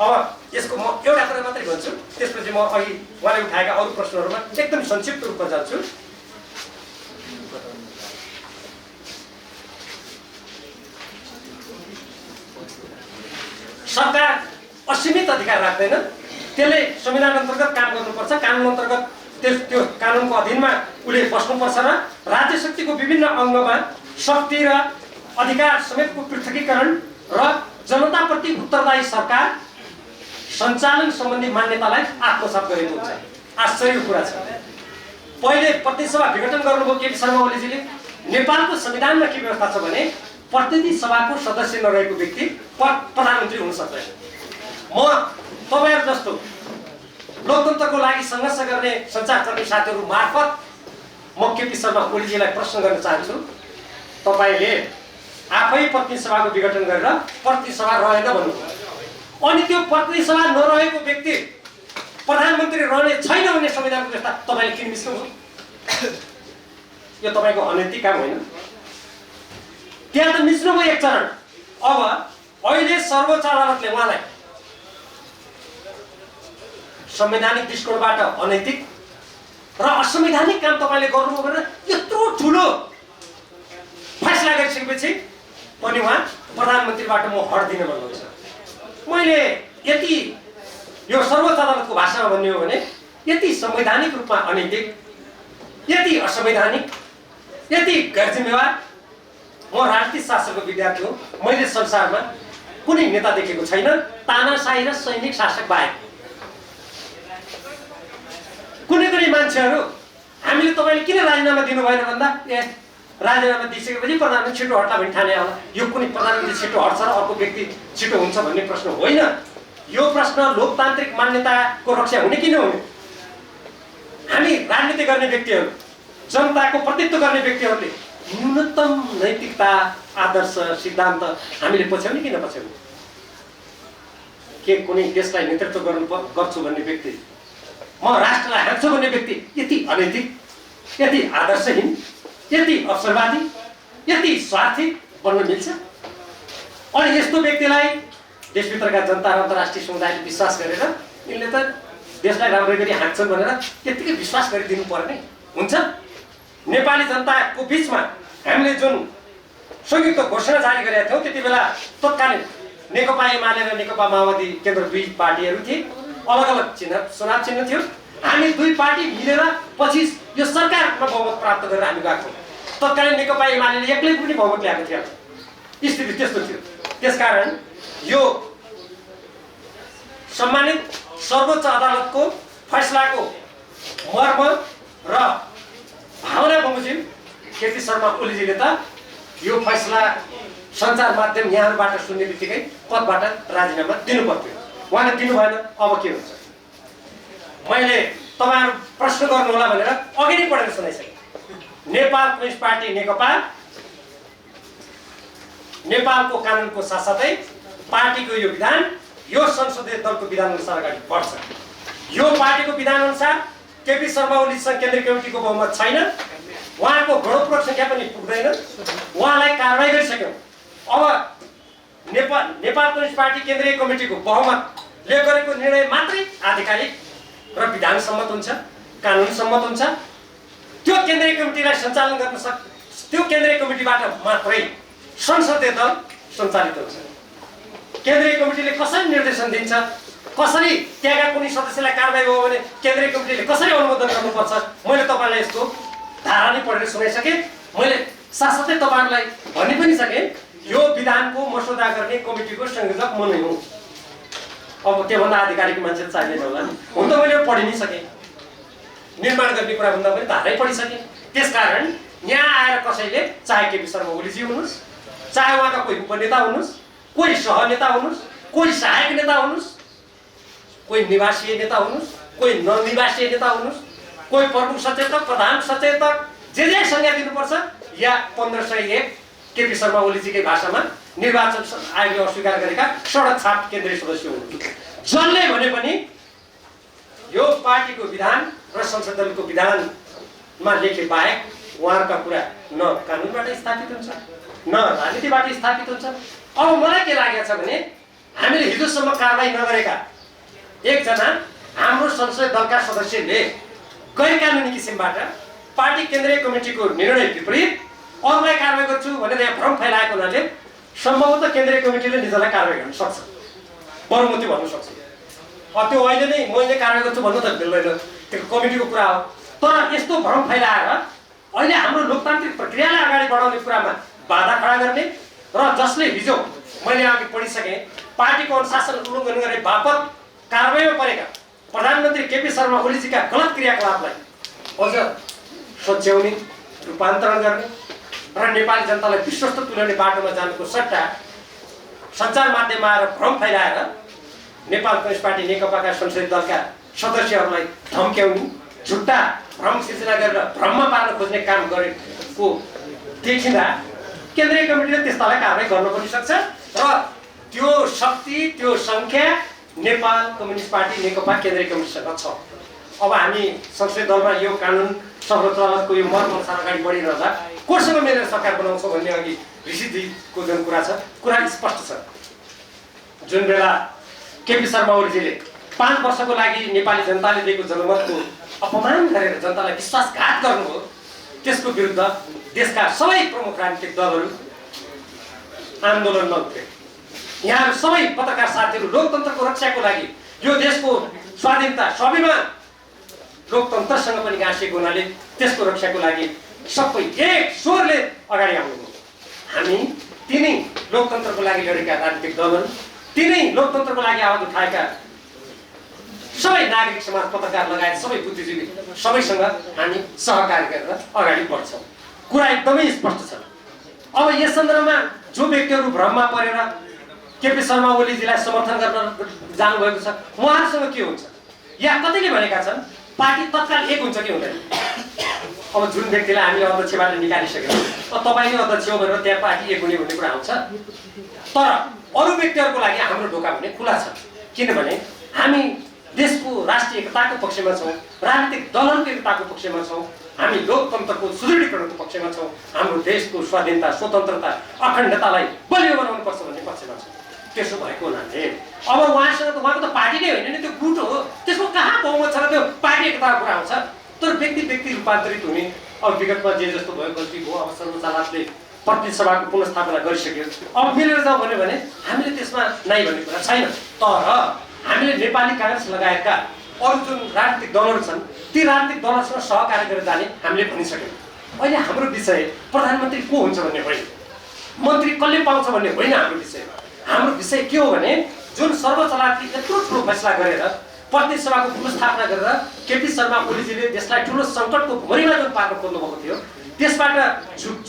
अब यसको म एउटा कुरा मात्रै भन्छु, त्यसपछि म अघि उहाँले उठाएका अरू प्रश्नहरूमा एकदम संक्षिप्त रूपमा जान्छु। सरकार असीमित अधिकार राख्दैन, त्यसले संविधान अन्तर्गत काम गर्नुपर्छ, कानुन अन्तर्गत त्यो कानुनको अधीनमा उसले बस्नुपर्छ र राज्य शक्तिको विभिन्न अङ्गमा शक्ति र अधिकार समेतको पृथकीकरण र जनताप्रति उत्तरदायी सरकार सञ्चालन सम्बन्धी मान्यतालाई आत्मसात गरेको हुन्छ। आश्चर्यको कुरा छ, पहिले प्रतिनिधि सभा विघटन गर्नुभयो केपी शर्मा ओलीजीले। नेपालको संविधानमा के व्यवस्था छ भने प्रतिनिधि सभाको सदस्य नरहेको व्यक्ति प्रधानमन्त्री हुन सक्दैन। म तपाईहरु जस्तो लोकतन्त्रको लागि सङ्घर्ष गर्ने सञ्चारकर्मी साथीहरू मार्फत म केपी शर्मा ओलीजीलाई प्रश्न गर्न चाहन्छु, तपाईले आफै प्रतिनिधि सभाको विघटन गरेर प्रतिनिधि सभा रहेन भन्नुभयो, अनि त्यो प्रतिनिधि सभा नरहेको व्यक्ति प्रधानमन्त्री रहने छैन भन्ने संविधानको व्यवस्था तपाईले किन मिच्नुभयो? यो तपाईँको अनैतिक काम होइन? त्यहाँ त मिच्नु भयो एक चरण। अब अहिले सर्वोच्च अदालतले उहाँलाई संवैधानिक दृष्टिकोणबाट अनैतिक र असंवैधानिक काम तपाईँले गर्नुभयो भनेर यत्रो ठुलो फैसला गरिसकेपछि पनि उहाँ प्रधानमन्त्रीबाट म हट्दिनँ भन्नुहुन्छ। मैले यति यो सर्वोच्च अदालतको भाषामा भन्ने हो भने यति संवैधानिक रूपमा अनैतिक, यति असंवैधानिक, यति गैरजिम्मेवार, म राजनीतिक शास्त्रको विद्यार्थी हो, मैले संसारमा कुनै नेता देखेको छैन तानाशाही र सैनिक शासक बाहेक। कुनै मान्छेहरू हामीले तपाईँले किन राजीनामा दिनु भएन भन्दा ए राजीनामा दिइसकेपछि प्रधानमन्त्री छिटो हट्ला भन्ने ठाने होला। यो कुनै प्रधानमन्त्री छिटो हट्छ र अर्को व्यक्ति छिटो हुन्छ भन्ने प्रश्न होइन। यो प्रश्न लोकतान्त्रिक मान्यताको रक्षा हुने कि नहुने? हामी राजनीति गर्ने व्यक्तिहरू, जनताको प्रतिनिधित्व गर्ने व्यक्तिहरूले न्यूनतम नैतिकता, आदर्श, सिद्धान्त हामीले पछ्याउने कि नपछ्याउने? के कुनै देशलाई नेतृत्व गर्छु भन्ने व्यक्ति, म राष्ट्रलाई हाँक्छु भन्ने व्यक्ति यति अनैतिक, यति आदर्शहीन, यति अवसरवादी, यति स्वार्थी बन्न मिल्छ? अनि यस्तो व्यक्तिलाई देशभित्रका जनता र अन्तर्राष्ट्रिय समुदायले विश्वास गरेर यिनले त देशलाई राम्रो गरी हाँक्छन् भनेर त्यत्तिकै विश्वास गरिदिनु पर्ने हुन्छ? नेपाली जनताको बिचमा हामीले जुन संयुक्त घोषणा जारी गरेका थियौँ त्यति बेला तत्कालीन नेकपा एमाले र नेकपा माओवादी केन्द्र दुई पार्टीहरू थिए, अलग अलग चिन्ह, चुनाव चिन्ह थियो। हामी दुई पार्टी मिलेर पछि यो सरकारमा बहुमत प्राप्त गरेर हामी गएको थियौँ। तत्कालीन नेकपा एमाले एक्लै पनि बहुमत ल्याएको थियो। स्थिति त्यस्तो थियो। त्यसकारण यो सम्मानित सर्वोच्च अदालतको फैसलाको मर्म र भावना बमोजिम केपी शर्मा ओलीजीले त यो फैसला सञ्चार माध्यम यहाँबाट सुन्ने बित्तिकै पदबाट राजीनामा दिनु पर्थ्यो। उहाँले दिनु भएन। अब के हुन्छ? मैले तपाईँहरू प्रश्न गर्नुहोला भनेर अघि नै पढेर सुनाइसकेँ। नेपाल कम्युनिस्ट पार्टी नेकपा नेपालको कानुनको साथसाथै पार्टीको यो विधान यो संसदीय दलको विधान अनुसार अगाडि बढ्छ। यो पार्टीको विधान अनुसार केपी शर्मा ओलीसँग केन्द्रीय कमिटीको बहुमत छैन, उहाँको गणपूरक संख्या पनि पुग्दैन, उहाँलाई कारवाही गरिसक्यौँ। अब नेपाल कम्युनिस्ट पार्टी केन्द्रीय कमिटीको बहुमतले गरेको निर्णय मात्रै आधिकारिक र विधान सम्मत हुन्छ, कानुन सम्मत हुन्छ। त्यो केन्द्रीय कमिटीलाई सञ्चालन गर्न त्यो केन्द्रीय कमिटीबाट मात्रै संसदीय दल सञ्चालित हुन्छ। केन्द्रीय कमिटीले कसरी निर्देशन दिन्छ, कसरी त्यहाँका कुनै सदस्यलाई कारबाही भयो भने केन्द्रीय कमिटीले कसरी अनुमोदन गर्नुपर्छ, मैले तपाईँलाई यस्तो धारा नै पढेर सुनाइसकेँ। मैले साथसाथै तपाईँहरूलाई भनि पनि सकेँ यो विधानको मसौदा गर्ने कमिटीको संयोजक म नै हुँ। अब त्योभन्दा आधिकारिक मान्छे चाहिँदैन होला नि। हुन त मैले पढि नै सकेँ, निर्माण गर्ने कुरा भन्दा पनि धारै पढिसकेँ। त्यसकारण यहाँ आएर कसैले चाहे केपी शर्मा ओलीजी हुनुहोस्, चाहे उहाँका कोही उपनेता हुनुहोस्, कोही सहनेता हुनुहोस्, कोही सहायक नेता हुनुहोस्, कोही निवासीय नेता हुनुहोस्, कोही ननिवासीय नेता हुनुहोस्, कोही प्रमुख सचेतक, प्रधान सचेतक, जे संज्ञा दिनुपर्छ या 1501 केपी शर्मा ओलीजीकै भाषामा निर्वाचन आयोगले अस्वीकार गरेका सडक छाप केन्द्रीय सदस्य हुनुहुन्छ। जसले भने पनि यो पार्टीको विधान र संसद दलको विधानमा लेखे बाहेक उहाँहरूका कुरा न कानुनबाट स्थापित हुन्छ न राजनीतिबाट स्थापित हुन्छ। अब मलाई के लागेको छ भने हामीले हिजोसम्म कारबाही नगरेका एकजना हाम्रो संसदीय दलका सदस्यले गैर कानुनी किसिमबाट पार्टी केन्द्रीय कमिटीको निर्णय विपरीत अरूलाई कारबाही गर्छु भनेर यहाँ भ्रम फैलाएको हुनाले सम्भवतः केन्द्रीय कमिटीले निजलाई कारबाही गर्न सक्छ, बहुमती भन्न सक्छ। त्यो अहिले नै मैले कारबाही गर्छु भन्नु त मिल्दैन, त्यो कमिटीको कुरा हो। तर यस्तो भ्रम फैलाएर अहिले हाम्रो लोकतान्त्रिक प्रक्रियालाई अगाडि बढाउने कुरामा बाधा खडा गर्ने र जसले हिजो मैले अघि पढिसकेँ पार्टीको अनुशासन उल्लङ्घन गरे बापत कारबाहीमा परेका प्रधानमन्त्री केपी शर्मा ओलीजीका गलत क्रियाकलापलाई अझ सच्याउने, रूपान्तरण गर्ने र नेपाली जनतालाई विश्वस्त तुल्याउने बाटोमा जानुको सट्टा सञ्चार माध्यममा आएर भ्रम फैलाएर नेपाल कम्युनिस्ट पार्टी नेकपाका संसदीय दलका सदस्यहरूलाई धम्क्याउने, झुट्टा भ्रम सिर्जना गरेर भ्रममा पार्न खोज्ने काम गरेको देखिँदा केन्द्रीय कमिटीले त्यस्तालाई कारबाही गर्न पनि सक्छ र त्यो शक्ति, त्यो सङ्ख्या नेपाल कम्युनिस्ट पार्टी नेकपा केन्द्रीय कमिटीसँग छ। अब हामी संसदीय दलमा यो कानुन सर्वोच्च अदालतको यो मर्मअनुसार अगाडि बढिरहँदा कोसँग मिलेर सरकार बनाउँछ भन्ने अघि ऋषिजीको जुन कुरा छ, कुरा स्पष्ट छ। जुन बेला केपी शर्मा ओलीजीले 5 वर्षको लागि नेपाली जनताले दिएको जनमतको अपमान गरेर जनतालाई विश्वासघात गर्नुभयो, त्यसको विरुद्ध देशका सबै प्रमुख राजनीतिक दलहरू आन्दोलनमा उत्रे। यहाँहरू सबै पत्रकार साथीहरू लोकतन्त्रको रक्षाको लागि, यो देशको स्वाधीनता स्वाभिमान लोकतन्त्रसँग पनि गाँसिएको हुनाले त्यसको रक्षाको लागि सबै एक स्वरले अगाडि आउनुभयो। हामी तिनै लोकतन्त्रको लागि लडेका राजनीतिक दलहरू, तिनै लोकतन्त्रको लागि आवाज उठाएका सबै नागरिक समाज, पत्रकार लगायत सबै बुद्धिजीवी सबैसँग हामी सहकारी गरेर अगाडि बढ्छौँ। कुरा एकदमै स्पष्ट छ। अब यस सन्दर्भमा जो व्यक्तिहरू भ्रममा परेर केपी शर्मा ओलीजीलाई समर्थन गर्न जानुभएको छ, उहाँहरूसँग के हुन्छ? या कतिले भनेका छन् पार्टी तत्काल एक हुन्छ कि हुँदैन? अब जुन व्यक्तिलाई हामीले अध्यक्षबाट निकालिसक्यौँ, तपाईँ नै अध्यक्ष हो भनेर त्यहाँ पार्टी एक हुने भन्ने कुरा आउँछ। तर अरू व्यक्तिहरूको लागि हाम्रो ढोका भने खुला छ, किनभने हामी देशको राष्ट्रिय एकताको पक्षमा छौँ, राजनीतिक दलहरूको एकताको पक्षमा छौँ, हामी लोकतन्त्रको सुदृढीकरणको पक्षमा छौँ, हाम्रो देशको स्वाधीनता स्वतन्त्रता अखण्डतालाई बलियो बनाउनुपर्छ भन्ने पक्षमा छौँ। त्यसो भएको हुनाले अब उहाँसँग त उहाँको त पार्टी नै होइन नि, त्यो गुट हो, त्यसको कहाँ बहुमत छ र त्यो पार्टी एकताको कुरा आउँछ? तर व्यक्ति रूपान्तरित हुने अब विगतमा जे जस्तो भयो गल्ती भयो। अब सर्वोच्च अदालतले प्रतिनिधि सभाको पुनर्स्थापना गरिसक्यो, अब मिलेर जाउँ भन्यो भने हामीले त्यसमा नै भन्ने कुरा छैन। तर हामीले नेपाली काङ्ग्रेस लगायतका अरू जुन राजनीतिक दलहरू छन्, ती राजनीतिक दलहरूसँग सहकार्य गरेर जाने हामीले भनिसक्यौँ। अहिले हाम्रो विषय प्रधानमन्त्री को हुन्छ भन्ने होइन, मन्त्री कसले पाउँछ भन्ने होइन हाम्रो विषय। हाम्रो विषय के हो भने जुन सर्वोच्च अदालतले यत्रो ठुलो फैसला गरेर प्रतिनिधि सभाको पुनर्स्थापना गरेर केपी शर्मा ओलीजीले देशलाई ठुलो सङ्कटको भुमरीमा जुन पार्न खोज्नु भएको थियो, त्यसबाट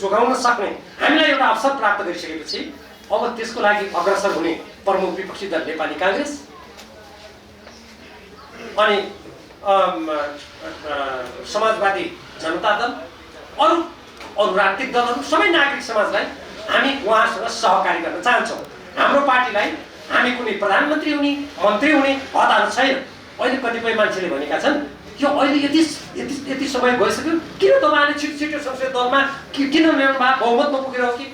जोगाउन सक्ने हामीलाई एउटा अवसर प्राप्त गरिसकेपछि अब त्यसको लागि अग्रसर हुने प्रमुख विपक्षी दल नेपाली काङ्ग्रेस अनि समाजवादी जनता दल, अरू राजनीतिक दलहरू, सबै नागरिक समाजलाई हामी उहाँसँग सहकारी गर्न चाहन्छौँ। हाम्रो पार्टीलाई हामी कुनै प्रधानमन्त्री हुने मन्त्री हुने हतार छैन। अहिले कतिपय मान्छेले भनेका छन् यो अहिले यति समय गइसक्यो, किन तपाईँले छिटो संसदीय दलमा किन ल्याउनु भयो? बहुमत नपुगेर हो कि?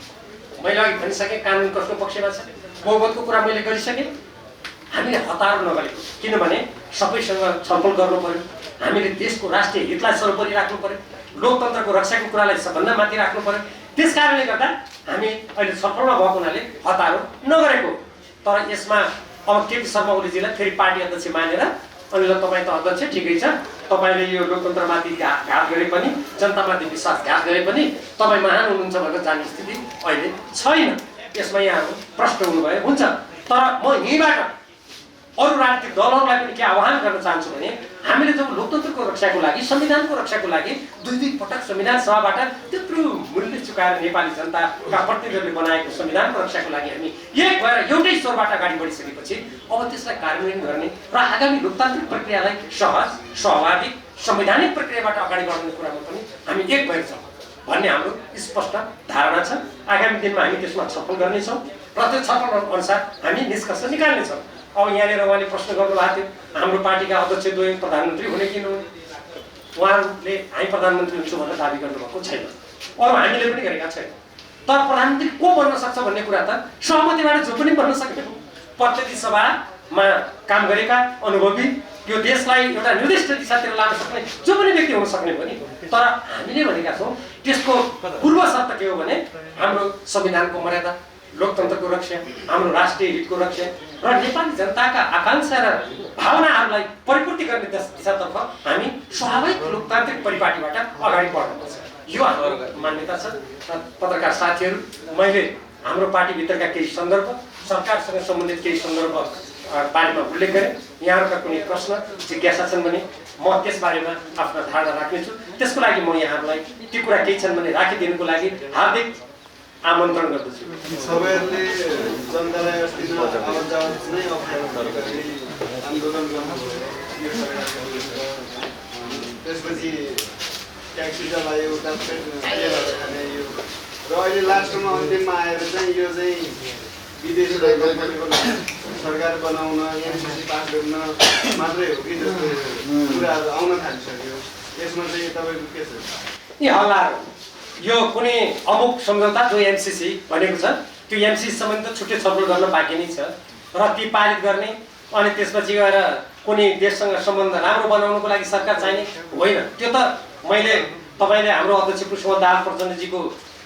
मैले अघि भनिसकेँ कानुन कसको पक्षमा छ, बहुमतको कुरा मैले गरिसकेँ। हामीले हतार नगरेको, किनभने सबैसँग छलफल गर्नु पर्यो, हामीले देशको राष्ट्रिय हितलाई सर्वोपरि राख्नु पर्यो, लोकतन्त्रको रक्षाको कुरालाई सबभन्दा माथि राख्नु पर्यो। त्यस कारणले गर्दा हामी अहिले छलफलमा भएको हुनाले हतारो नगरेको। तर यसमा अब केपी शर्मा ओलीजीलाई फेरि पार्टी अध्यक्ष मानेर अनि ल तपाईँ त अध्यक्ष ठिकै छ, तपाईँले यो लोकतन्त्रमाथि घात गरे पनि जनतामाथि विश्वासघात गरे पनि तपाईँ महान हुनुहुन्छ भनेर जाने स्थिति अहिले छैन। यसमा यहाँहरू प्रश्न हुनुभयो हुन्छ। तर म यहीँबाट अरू राजनीतिक दलहरूलाई पनि के आह्वान गर्न चाहन्छु भने हामीले जब लोकतन्त्रको रक्षाको लागि संविधानको रक्षाको लागि दुई पटक संविधान सभाबाट त्यत्रो मूल्य चुकाएर नेपाली जनताका प्रतिनिधिहरूले बनाएको संविधानको रक्षाको लागि हामी एक भएर एउटै स्वरबाट अगाडि बढिसकेपछि अब त्यसलाई कार्यान्वयन गर्ने र आगामी लोकतान्त्रिक प्रक्रियालाई सहज स्वाभाविक संवैधानिक प्रक्रियाबाट अगाडि बढाउने कुरामा पनि हामी एक भएर छौँ भन्ने हाम्रो स्पष्ट धारणा छ। आगामी दिनमा हामी त्यसमा छलफल गर्नेछौँ र त्यो छलफल अनुसार हामी निष्कर्ष निकाल्नेछौँ। अब यहाँनिर उहाँले प्रश्न गर्नुभएको थियो हाम्रो पार्टीका अध्यक्ष द्वय प्रधानमन्त्री हुने किन हुने? उहाँहरूले हामी प्रधानमन्त्री हुन्छु भनेर दाबी गर्नुभएको छैन, अरू हामीले पनि गरेका छैन। तर प्रधानमन्त्री को बन्न सक्छ भन्ने कुरा त सहमतिबाट जो पनि बन्न सक्ने हो। प्रतिनिधि सभामा काम गरेका अनुभवी यो देशलाई एउटा निर्दिष्ट दिशातिर लान सक्ने जो पनि व्यक्ति हुन सक्ने हो नि। तर हामीले भनेका छौँ त्यसको पूर्व शर्त के हो भने हाम्रो संविधानको मर्यादा, लोकतन्त्रको रक्षा, हाम्रो राष्ट्रिय हितको रक्षा र नेपाली जनताका आकांक्षा र भावनाहरूलाई परिपूर्ति गर्ने दिशातर्फ हामी स्वाभाविक लोकतान्त्रिक परिपाटीबाट अगाडि बढ्नुपर्छ। यो हाम्रो मान्यता छ। पत्रकार साथीहरू, मैले हाम्रो पार्टीभित्रका केही सन्दर्भ, सरकारसँग सम्बन्धित केही सन्दर्भ बारेमा उल्लेख गरेँ। यहाँहरूका कुनै प्रश्न जिज्ञासा छन् भने म त्यसबारेमा आफ्नो धारणा राख्नेछु। त्यसको लागि म यहाँहरूलाई ती कुरा केही छन् भने राखिदिनुको लागि हार्दिक आमन्त्रण गर्दछु। सबैहरूले जनतालाई अस्तित्व नै आन्दोलन गर्नुभयो, त्यसपछि ट्याक्सी चलायो, खाने यो र अहिले लास्टमा अन्तिममा आएर चाहिँ यो चाहिँ विदेशी सरकार बनाउन एनसीसी पास गर्न मात्रै हो कि जस्तो कुराहरू आउन थालिसक्यो। यसमा चाहिँ तपाईँको के छ? यी हल्लाहरू यो कुनै अमुक सम्झौता जो एमसिसी भनेको छ त्यो एमसिसी सम्बन्धी त छुट्टै छलफल गर्न बाँकी नै छ र ती पारित गर्ने अनि त्यसपछि गएर कुनै देशसँग सम्बन्ध राम्रो बनाउनुको लागि सरकार चाहिने होइन। त्यो त मैले तपाईँले हाम्रो अध्यक्ष पुष्पकमल दाहाल प्रचण्डजीको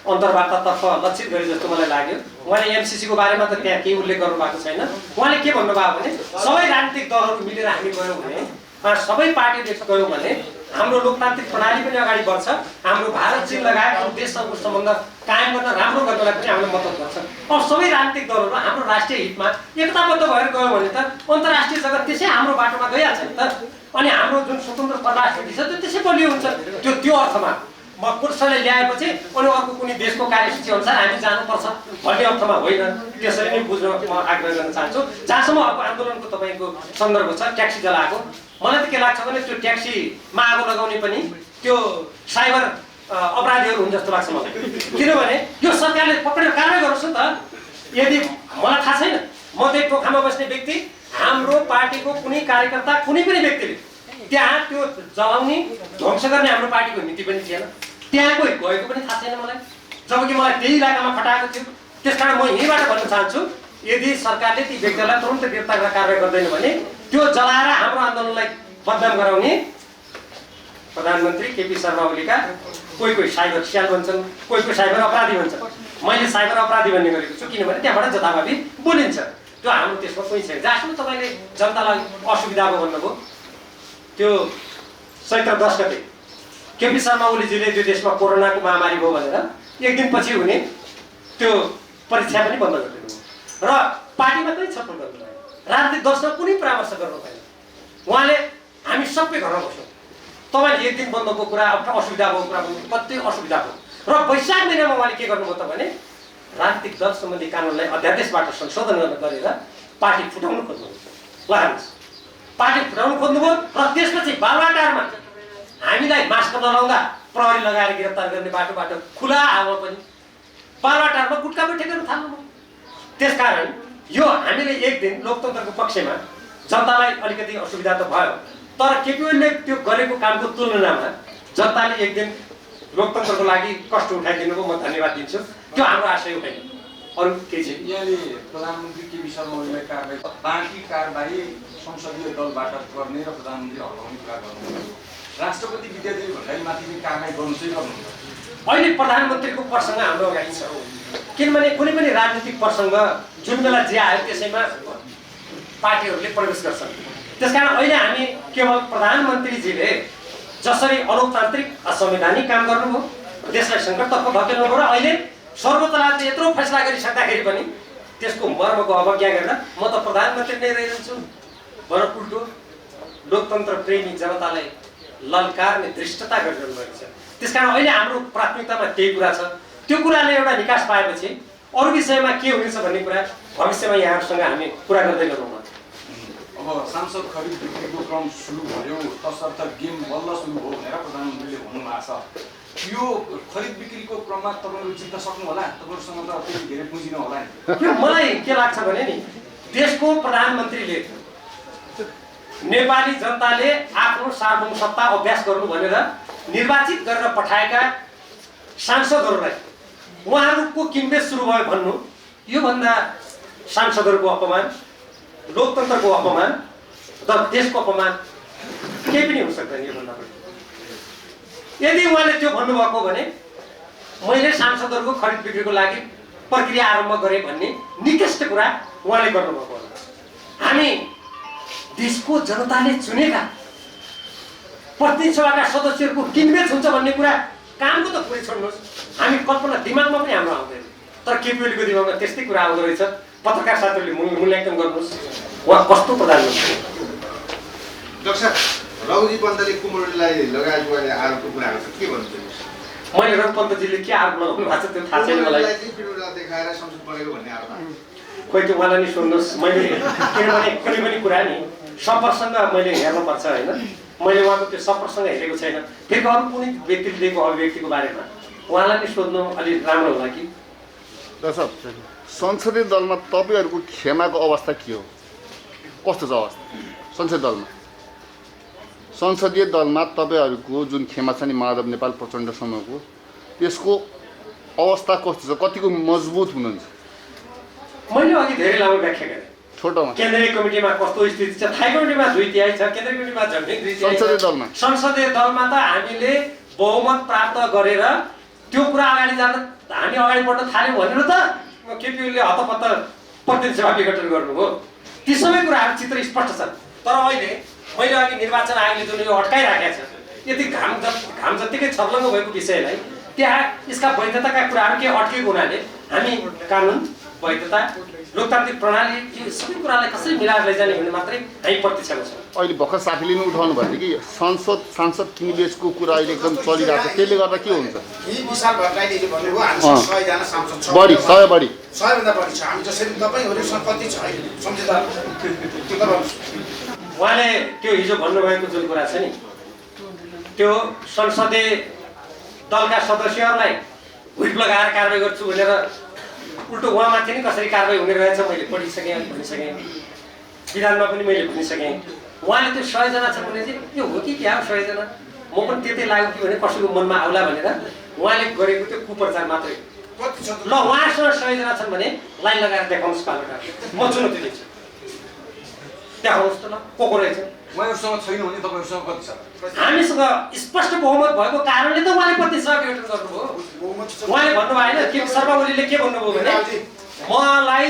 अन्तर्वार्तातर्फ लक्षित गरे जस्तो मलाई लाग्यो। उहाँले एमसिसीको बारेमा त त्यहाँ केही उल्लेख गर्नु भएको छैन। उहाँले के भन्नुभयो भने सबै राजनीतिक दलहरू मिलेर हामी गयौँ भने सबै पार्टीले गयौँ भने हाम्रो लोकतान्त्रिक प्रणाली पनि अगाडि बढ्छ, हाम्रो भारत चीन लगायत अरू देशसँगको सम्बन्ध कायम गर्न राम्रो गर्नलाई पनि हामीले मद्दत गर्छ। अब सबै राजनीतिक दलहरू हाम्रो राष्ट्रिय हितमा एकताबद्ध भएर गयो भने त अन्तर्राष्ट्रिय जगत त्यसै हाम्रो बाटोमा गइहाल्छ नि त। अनि हाम्रो जुन स्वतन्त्र परराष्ट्र नीति छ त्यो त्यसै बलियो हुन्छ। त्यो अर्थमा म कसैले ल्याएपछि अनि अर्को कुनै देशको कार्यसूची अनुसार हामी जानुपर्छ भन्ने अर्थमा होइन। त्यसरी नै बुझ्न म आग्रह गर्न चाहन्छु। जहाँसम्म अब आन्दोलनको तपाईँको सन्दर्भ छ ट्याक्सी जलाएको, मलाई त के लाग्छ भने त्यो ट्याक्सीमा आगो लगाउने पनि त्यो साइबर अपराधीहरू हुन् जस्तो लाग्छ मलाई। किनभने यो सरकारले पक्रेर कारवाही गरोस् नि त। यदि मलाई थाहा छैन, म त्यही टोखामा बस्ने व्यक्ति, हाम्रो पार्टीको कुनै कार्यकर्ता कुनै पनि व्यक्तिले त्यहाँ त्यो जलाउने ध्वंस गर्ने हाम्रो पार्टीको नीति पनि थिएन। त्यहाँ कोही गएको पनि थाहा छैन मलाई, जबकि मलाई त्यही इलाकामा खटाएको थियो। त्यसकारण म यहीँबाट भन्न चाहन्छु यदि सरकारले ती व्यक्तिलाई तुरन्त गिरफ्तार गरेर कारवाही गर्दैन भने त्यो जलाएर हाम्रो आन्दोलनलाई बदनाम गराउने प्रधानमन्त्री केपी शर्मा ओलीका कोही साइबर स्याल भन्छन्, कोही साइबर अपराधी भन्छन्। मैले साइबर अपराधी भन्ने गरेको छु किनभने त्यहाँबाट जताभावी बोलिन्छ। त्यो हाम्रो त्यसमा कोही छैन। जहाँसम्म तपाईँले जनतालाई असुविधा भयो भन्नुभयो, त्यो चैत्र 10 गते केपी शर्मा ओलीजीले त्यो देशमा कोरोनाको महामारी भयो भनेर एक दिनपछि हुने त्यो परीक्षा पनि बन्द गरिदिनु र पार्टीमा पनि छलफल गर्नु भएन, राजनीतिक दलसँग कुनै परामर्श गर्नु भएन। उहाँले हामी सबै घरमा बस्यौँ, तपाईँले एक दिन बन्दको कुरा असुविधा भएको कुरा कति असुविधा भयो र वैशाख महिनामा उहाँले के गर्नुभयो त भने राजनीतिक दल सम्बन्धी कानुनलाई अध्यादेशबाट संशोधन गरेर पार्टी फुटाउनु खोज्नुभयो। ल हेर्नुहोस्, पार्टी फुटाउनु खोज्नुभयो र त्यसपछि बालुवाटारमा हामीलाई मास्क नलाउँदा प्रहरी लगाएर गिरफ्तार गर्ने बाटोबाट खुला हावा पनि बालुवाटारमा गुटका बैठक गर्न थाल्नुभयो। त्यसकारण यो हामीले एक दिन लोकतन्त्रको पक्षमा जनतालाई अलिकति असुविधा त भयो, तर केपी ओलीले त्यो गरेको कामको तुलनामा जनताले एक दिन लोकतन्त्रको लागि कष्ट उठाइदिनुको म धन्यवाद दिन्छु। त्यो हाम्रो आशय होइन, अरू केही छैन। यहाँले प्रधानमन्त्री केपी शर्मा ओलीलाई कारबाही बाँकी कारबाही संसदीय दलबाट गर्ने र प्रधानमन्त्री हटाउने कुरा गर्नुहुन्छ। राष्ट्रपति विद्यादेवी भण्डारीमाथि पनि कारबाही गर्नु चाहिँ गर्नुहुन्छ। अहिले प्रधानमन्त्रीको प्रसङ्ग हाम्रो अगाडि छ, किनभने कुनै पनि राजनीतिक प्रसङ्ग जुन बेला जे आयो त्यसैमा पार्टीहरूले प्रवेश गर्छन्। त्यसकारण अहिले हामी केवल प्रधानमन्त्रीजीले जसरी अलोकतान्त्रिक असंवैधानिक काम गर्नुभयो, देशलाई सङ्कटतर्फ धकेल्नुभयो र अहिले सर्वोच्च अदालतले यत्रो फैसला गरिसक्दाखेरि पनि त्यसको मर्मको अवज्ञा गरेर म त प्रधानमन्त्री नै रहिरहन्छु भनेर उल्टो लोकतन्त्र प्रेमी जनतालाई ललकारने दृष्टता गरिरहनु भएको छ। त्यसकारण अहिले हाम्रो प्राथमिकतामा त्यही कुरा छ। त्यो कुराले एउटा निकास पाएपछि अरू विषयमा के हुनेछ भन्ने कुरा भविष्यमा यहाँहरूसँग हामी कुरा गर्दै गरौँ। अब सांसद खरिद बिक्रीको क्रम सुरु भयो, तसर्थ गेम बल्ल सुरु भयो भनेर प्रधानमन्त्रीले भन्नुभएको छ। यो खरिद बिक्रीको क्रममा तपाईँहरू जित्न सक्नु होला? तपाईँहरूसँग त त्यति धेरै पुँजी नहोला नि। मलाई के लाग्छ भने नि देशको प्रधानमन्त्रीले नेपाली जनताले आफ्नो सार्वभौम सत्ता अभ्यास गर्नु भनेर निर्वाचित गरेर पठाएका सांसदहरूलाई उहाँहरूको किनबेच सुरु भयो भन्नु योभन्दा सांसदहरूको अपमान, लोकतन्त्रको अपमान र देशको अपमान केही पनि हुन सक्दैन। योभन्दा बढी यदि उहाँले त्यो भन्नुभएको भने मैले सांसदहरूको खरिद बिक्रीको लागि प्रक्रिया आरम्भ गरेँ भन्ने निकृष्ट कुरा उहाँले गर्नुभएको हो। हामी देशको जनताले चुनेका प्रतिनिधि सभाका सदस्यहरूको किनबेच हुन्छ भन्ने कुरा कामको त पुरै छोड्नुहोस्, हामी कल्पना दिमागमा पनि हाम्रो आउँदैन। तर केपी ओलीको दिमागमा त्यस्तै कुरा आउँदो रहेछ। पत्रकार साथीहरूले मूल्याङ्कन गर्नुहोस् उहाँ कस्तो प्रधानमन्त्री। डाक्टर रघुजी पन्तले कुमुरलाई लगायत गर्ने आरोपको कुरा गर्छ, के भन्नुहुन्छ? मैले रघुपन्तजीले के आरोप लगाउनु भएको छ त्यो थाहा छैन मलाई। देखाएर संसद बनेको भन्ने आरोप खोइ त्यो उहाँलाई नि सुन्नुहोस्। मैले किनभने कुनै पनि कुरा नि सप्रसङ्ग मैले हेर्नुपर्छ होइन, मैले उहाँको त्यो सप्रसङ्ग हेरेको छैन। फेरि अरू कुनै व्यक्तिले दिएको अभिव्यक्तिको बारेमा उहाँलाई नि सोध्नु अलिक राम्रो होला कि। डाक्टर संसदीय दलमा तपाईँहरूको खेमाको अवस्था के हो, कस्तो छ अवस्था संसदीय दलमा? संसदीय दलमा तपाईँहरूको जुन खेमा छ नि माधव नेपाल प्रचण्डसम्मको त्यसको अवस्था कस्तो छ, कतिको मजबुत हुनुहुन्छ? मैले अघि धेरै लामो व्याख्या गरेँ। छोटोमा केन्द्रीय कमिटीमा कस्तो स्थिति छ, थाई कमिटीमा 2/3 छ, केन्द्रीय कमिटीमा झन्डै 2/3। संसदीय दलमा संसदीय दलमा त हामीले बहुमत प्राप्त गरेर त्यो कुरा अगाडि जान हामी अगाडि बढ्न थाल्यौँ भनेर त केपी ओलीले हतपत्त प्रतिनिधि सभा विघटन गर्नुभयो। ती सबै कुराहरू चित्र स्पष्ट छन्। तर अहिले मैले अघि निर्वाचन आयोगले जुन यो अड्काइराखेको छ, यति घाम जत्तिकै छर्लङ्ग भएको विषयलाई त्यहाँ यसका वैधताका कुराहरू के अड्केको हुनाले हामी कानुन वैधता लोकतान्त्रिक प्रणाली यो सबै कुरालाई कसरी मिलाएर लैजाने भन्ने मात्रै हामी प्रतीक्षामा छौँ। अहिले भर्खर साथीले नै उठाउनु भयो कि सांसद किनिबेचको कुरा अहिले एकदम चलिरहेको छ, त्यसले गर्दा के हुन्छ? यी विशाल भट्टराईले भन्नुभयो हामीसँग 100 जना सांसद छ, बढी 100 बढी 100 भन्दा बढी छ। हामी जसरी तपाईँहरूसँग कति छ सम्झौता त्यो त उहाँले त्यो हिजो भन्नुभएको जुन कुरा छ नि, त्यो संसदीय दलका सदस्यहरूलाई हुइप लगाएर कारवाही गर्छु भनेर उल्टो उहाँमाथि नै कसरी कारवाही हुने रहेछ मैले पढिसकेँ, भनिसकेँ, विधानमा पनि मैले भनिसकेँ। उहाँले त्यो 100 जना छ भने चाहिँ यो हो कि क्या हो 100 जना, म पनि त्यतै लाग्यो कि भने कसैको मनमा आउला भनेर उहाँले गरेको त्यो कुप्रचार मात्रै। कति छ ल उहाँसँग 100 जना छन् भने लाइन लगाएर देखाउनुहोस् पालका, म चुनौती दिन्छु, देखाउनुहोस् त ल को रहेछ। उहाँहरूसँग छैन भने तपाईँहरूसँग कति छ? हामीसँग स्पष्ट बहुमत भएको कारणले त उहाँले प्रतिनिधि सभा विघटन गर्नुभयो। उहाँले भन्नुभयो होइन, केपी शर्मा ओलीले के भन्नुभयो भने मलाई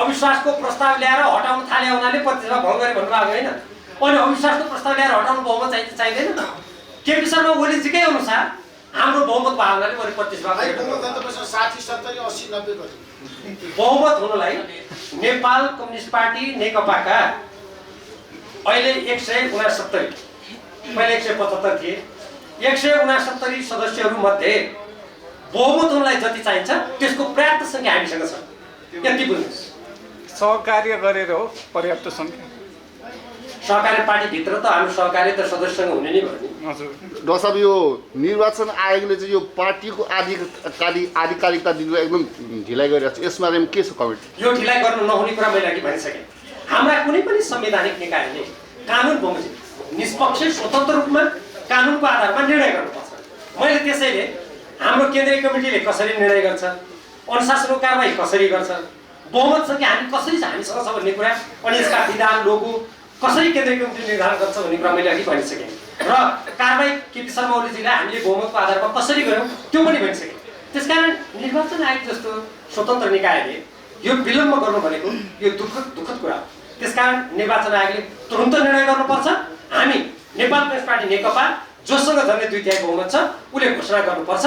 अविश्वासको प्रस्ताव ल्याएर हटाउन थाले हुनाले प्रतिनिधि सभा भङ्ग गरे भन्नुभएको होइन। अनि अविश्वासको प्रस्ताव ल्याएर हटाउनु बहुमत चाहिँदैन। केपी शर्मा ओलीजीकै अनुसार हाम्रो बहुमत भएको हुनाले मैले प्रतिनिधि सभा 60 70 80 90 कति बहुमत हुनुलाई नेपाल कम्युनिस्ट पार्टी नेकपाका अहिले 169, पहिले 175 थिए, 169 सदस्यहरू मध्ये बहुमत हुनलाई जति चाहिन्छ त्यसको पर्याप्त सङ्ख्या हामीसँग छ, यति बुझ्नुहोस्। सहकार्य गरेर हो पर्याप्त सङ्ख्या। सहकारी पार्टीभित्र त हाम्रो सहकारी त सदस्यसँग हुने नै भयो नि। हजुर डाक्टर साहब, यो निर्वाचन आयोगले चाहिँ यो पार्टीको आधिकारिकता दिनु एकदम ढिलाइ गरिरहेको छ, यसमा चाहिँ के छ कमेन्ट? यो ढिलाइ गर्नु नहुने कुरा मैले अघि भनिसकेँ। हाम्रा कुनै पनि संवैधानिक निकायले कानुन बमोजिम निष्पक्ष स्वतन्त्र रूपमा कानुनको आधारमा निर्णय गर्नुपर्छ। मैले त्यसैले हाम्रो केन्द्रीय कमिटीले कसरी निर्णय गर्छ, अनुशासनको कारबाही कसरी गर्छ, बहुमत सङ्ख्या हामी कसरी हामीसँग छ भन्ने कुरा, अनि यसका विधान लोगो कसरी केन्द्रीय कमिटीले निर्धारण गर्छ भन्ने कुरा मैले अघि भनिसकेँ। र कारबाही केपी शर्मा ओलीजीलाई हामीले बहुमतको आधारमा कसरी गऱ्यौँ त्यो पनि भनिसकेँ। त्यसकारण निर्वाचन आयोग जस्तो स्वतन्त्र निकायले यो विलम्ब गर्नु भनेको यो दुःखद कुरा हो। त्यसकारण निर्वाचन आयोगले तुरुन्त निर्णय गर्नुपर्छ। हामी नेपाल कम्युनिस्ट पार्टी नेकपा जोसँग झन्डै 2/3 बहुमत छ उसले घोषणा गर्नुपर्छ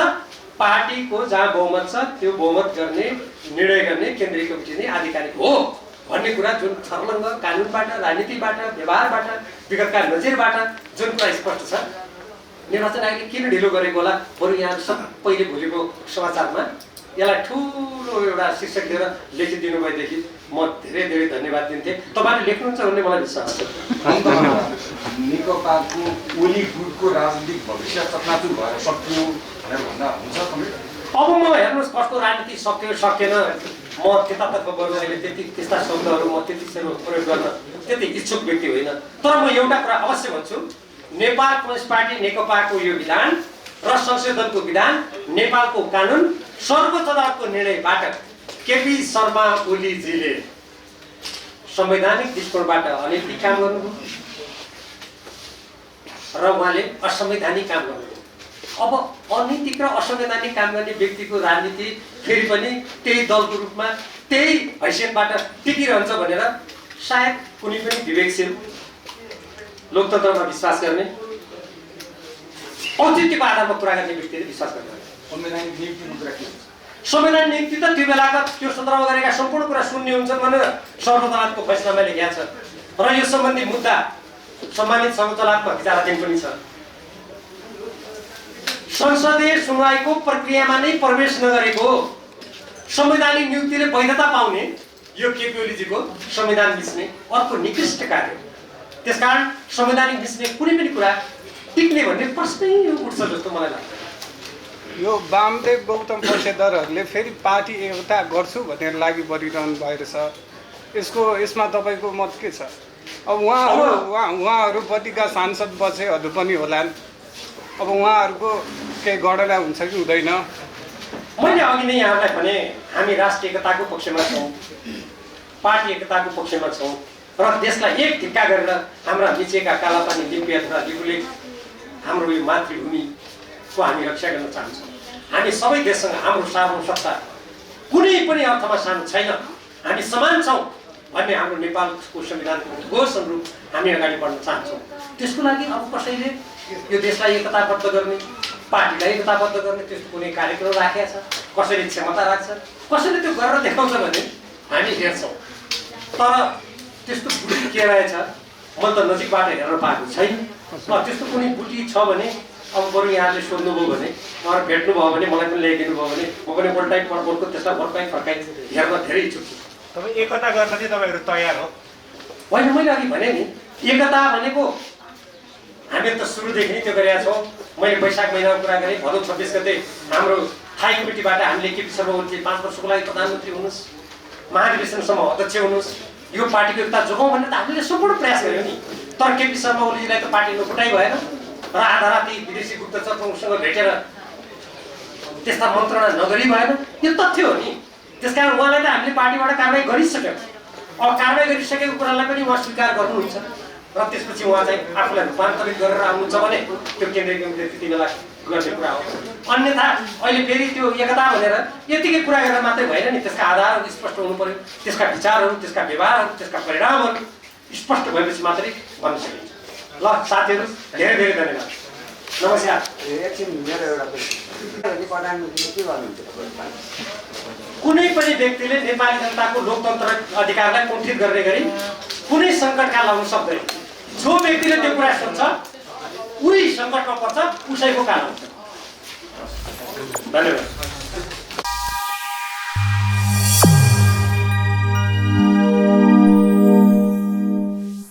पार्टीको जहाँ बहुमत छ त्यो बहुमत गर्ने निर्णय गर्ने केन्द्रीय कमिटी नै आधिकारिक हो भन्ने कुरा जुन छर्लङ्ग कानुनबाट, राजनीतिबाट, व्यवहारबाट, विगतका नजिरबाट जुन कुरा स्पष्ट छ। निर्वाचन आयोगले किन ढिलो गरेको होला? बरु यहाँ सबैले भोलिको समाचारमा यसलाई ठुलो एउटा शीर्षक दिएर लेखिदिनु भएदेखि म धेरै धेरै धन्यवाद दिन्थेँ। तपाईँले लेख्नुहुन्छ भन्ने मलाई विश्वास छ। नेकपाको ओली गुटको राजनीतिक भविष्य चकनाचुर भएर सक्यो भनेर भन्दा हुन्छ कमेन्ट? अब म हेर्नुहोस् कस्तो राजनीति सक्यो सकेन, म त्यतातर्फ गर्नु अहिले त्यस्ता शब्दहरू म त्यति साह्रो प्रयोग गर्न त्यति इच्छुक व्यक्ति होइन। तर म एउटा कुरा अवश्य भन्छु, नेपाल कम्युनिस्ट पार्टी नेकपाको यो विधान र संशोधनको विधान, नेपालको कानुन, सर्वोच्च अदालतको निर्णयबाट केपी शर्मा ओलीजीले संवैधानिक दृष्टिकोणबाट अनैतिक काम गर्नुभयो र उहाँले असंवैधानिक काम गर्नुभयो। अब अनैतिक र असंवैधानिक काम गर्ने व्यक्तिको राजनीति फेरि पनि त्यही दलको रूपमा त्यही हैसियतबाट टिकिरहन्छ भनेर सायद कुनै पनि विवेकशील लोकतन्त्रमा विश्वास गर्ने औचित्यको आधारमा कुरा गर्ने व्यक्तिले विश्वास गर्दैन। संवैधानिक नियुक्तिको कुरा के हुन्छ? संवैधानिक नियुक्ति त त्यो बेलाका त्यो सन्दर्भमा गरेका सम्पूर्ण कुरा सुन्ने हुन्छन् भनेर सर्वोच्च अदालतको फैसलामा लेखिएको छ र यो सम्बन्धी मुद्दा सम्मानित सर्वोच्च अदालतमा विचाराधीन पनि छ। संसदीय सुनवाईको प्रक्रियामा नै प्रवेश नगरेको संवैधानिक नियुक्तिले वैधता पाउने यो केपी ओलीजीको संविधान मिच्ने अर्को निकृष्ट कार्य। त्यसकारण संवैधानिक मिच्ने कुनै पनि कुरा टिक्ने भन्ने प्रश्नै उठ्छ जस्तो मलाई लाग्छ। यो वामदेव गौतम पक्षधरहरूले फेरि पार्टी एकता गर्छु भनेर लागि परिरहनु भइरहेछ, यसमा तपाईँको मत के छ? अब उहाँहरूपट्टिका सांसद बसेहरू पनि होलान्। अब उहाँहरूको केही गणना हुन्छ कि हुँदैन? मैले अघि नै यहाँलाई भने हामी राष्ट्रिय एकताको पक्षमा छौँ, पार्टी एकताको पक्षमा छौँ र देशलाई एक ढिक्का गरेर हाम्रा मिचेका कालापानी लिम्पिया तथा लिपुलेख हाम्रो यो मातृभूमिको हामी रक्षा गर्न चाहन्छौँ। हामी सबै देशसँग हाम्रो सार्वभौमसत्ता कुनै पनि अर्थमा सानो छैन। हामी समान छौँ भन्ने हाम्रो नेपालको संविधानको घोष अनुरूप हामी अगाडि बढ्न चाहन्छौँ। त्यसको लागि अब कसैले यो देशलाई एकताबद्ध गर्ने, पार्टीलाई एकताबद्ध गर्ने त्यस्तो कुनै कार्यक्रम राखेको छ, कसैले क्षमता राख्छ, कसैले त्यो गरेर देखाउँछ भने हामी हेर्छौँ। तर त्यस्तो बुटी के रहेछ मैले त नजिकबाट हेर्न पाएको छैन। त्यस्तो कुनै बुटी छ भने अब बरु यहाँले सोध्नुभयो भने, उहाँहरू भेट्नुभयो भने, मलाई पनि ल्याइदिनु भयो भने म पनि पल्टाइ पड्को त्यसलाई फर्काइ हेर्न धेरै इच्छुक छु। तपाईँ एकता गर्न चाहिँ तपाईँहरू तयार हो? होइन, मैले अघि भने नि एकता भनेको हामी त सुरुदेखि नै त्यो गरेका छौँ। मैले वैशाख महिनाको कुरा गरेँ, भदौ 26 गते हाम्रो थाई कमिटीबाट हामीले केपी शर्मा ओलीले 5 वर्षको लागि प्रधानमन्त्री हुनुहोस्, महाधिवेशनसम्म अध्यक्ष हुनुहोस्, यो पार्टीको एकता जोगाउँ भनेर त हामीले सम्पूर्ण प्रयास गऱ्यौँ नि। तर केपी शर्मा ओलीजीलाई त पार्टी नफुटाइ भएन र आधा राति विदेशी गुप्तचर प्रमुखसँग भेटेर त्यस्ता मन्त्रणा नगरी भएन। यो तथ्य हो नि। त्यसकारण उहाँलाई त हामीले पार्टीबाट कारवाही गरिसक्यौँ। अब कारवाही गरिसकेको कुरालाई पनि उहाँ स्वीकार गर्नुहुन्छ र त्यसपछि उहाँ चाहिँ आफूलाई रूपान्तरित गरेर आउनुहुन्छ भने त्यो केन्द्रीय कमिटीले त्यति बेला गर्ने कुरा हो। अन्यथा अहिले फेरि त्यो एकता भनेर यतिकै कुरा गरेर मात्रै भएन नि। त्यसका आधारहरू स्पष्ट हुनु पर्यो, त्यसका विचारहरू, त्यसका व्यवहारहरू, त्यसका परिणामहरू स्पष्ट भएपछि मात्रै भन्न सकिन्छ। ल साथीहरू, धेरै धेरै धन्यवाद। नमस्कार। एकछिन मेरो एउटा प्रधानमन्त्रीले के गर्नुहुन्छ? कुनै पनि व्यक्तिले नेपाली जनताको लोकतन्त्र अधिकारलाई कुण्ठित गर्ने गरी कुनै सङ्कटका लाउन सक्दैन। जो व्यक्तिले त्यो कुरा सोध्छ उही सङ्कटमा पर्छ, उसैको काल हुन्छ। धन्यवाद।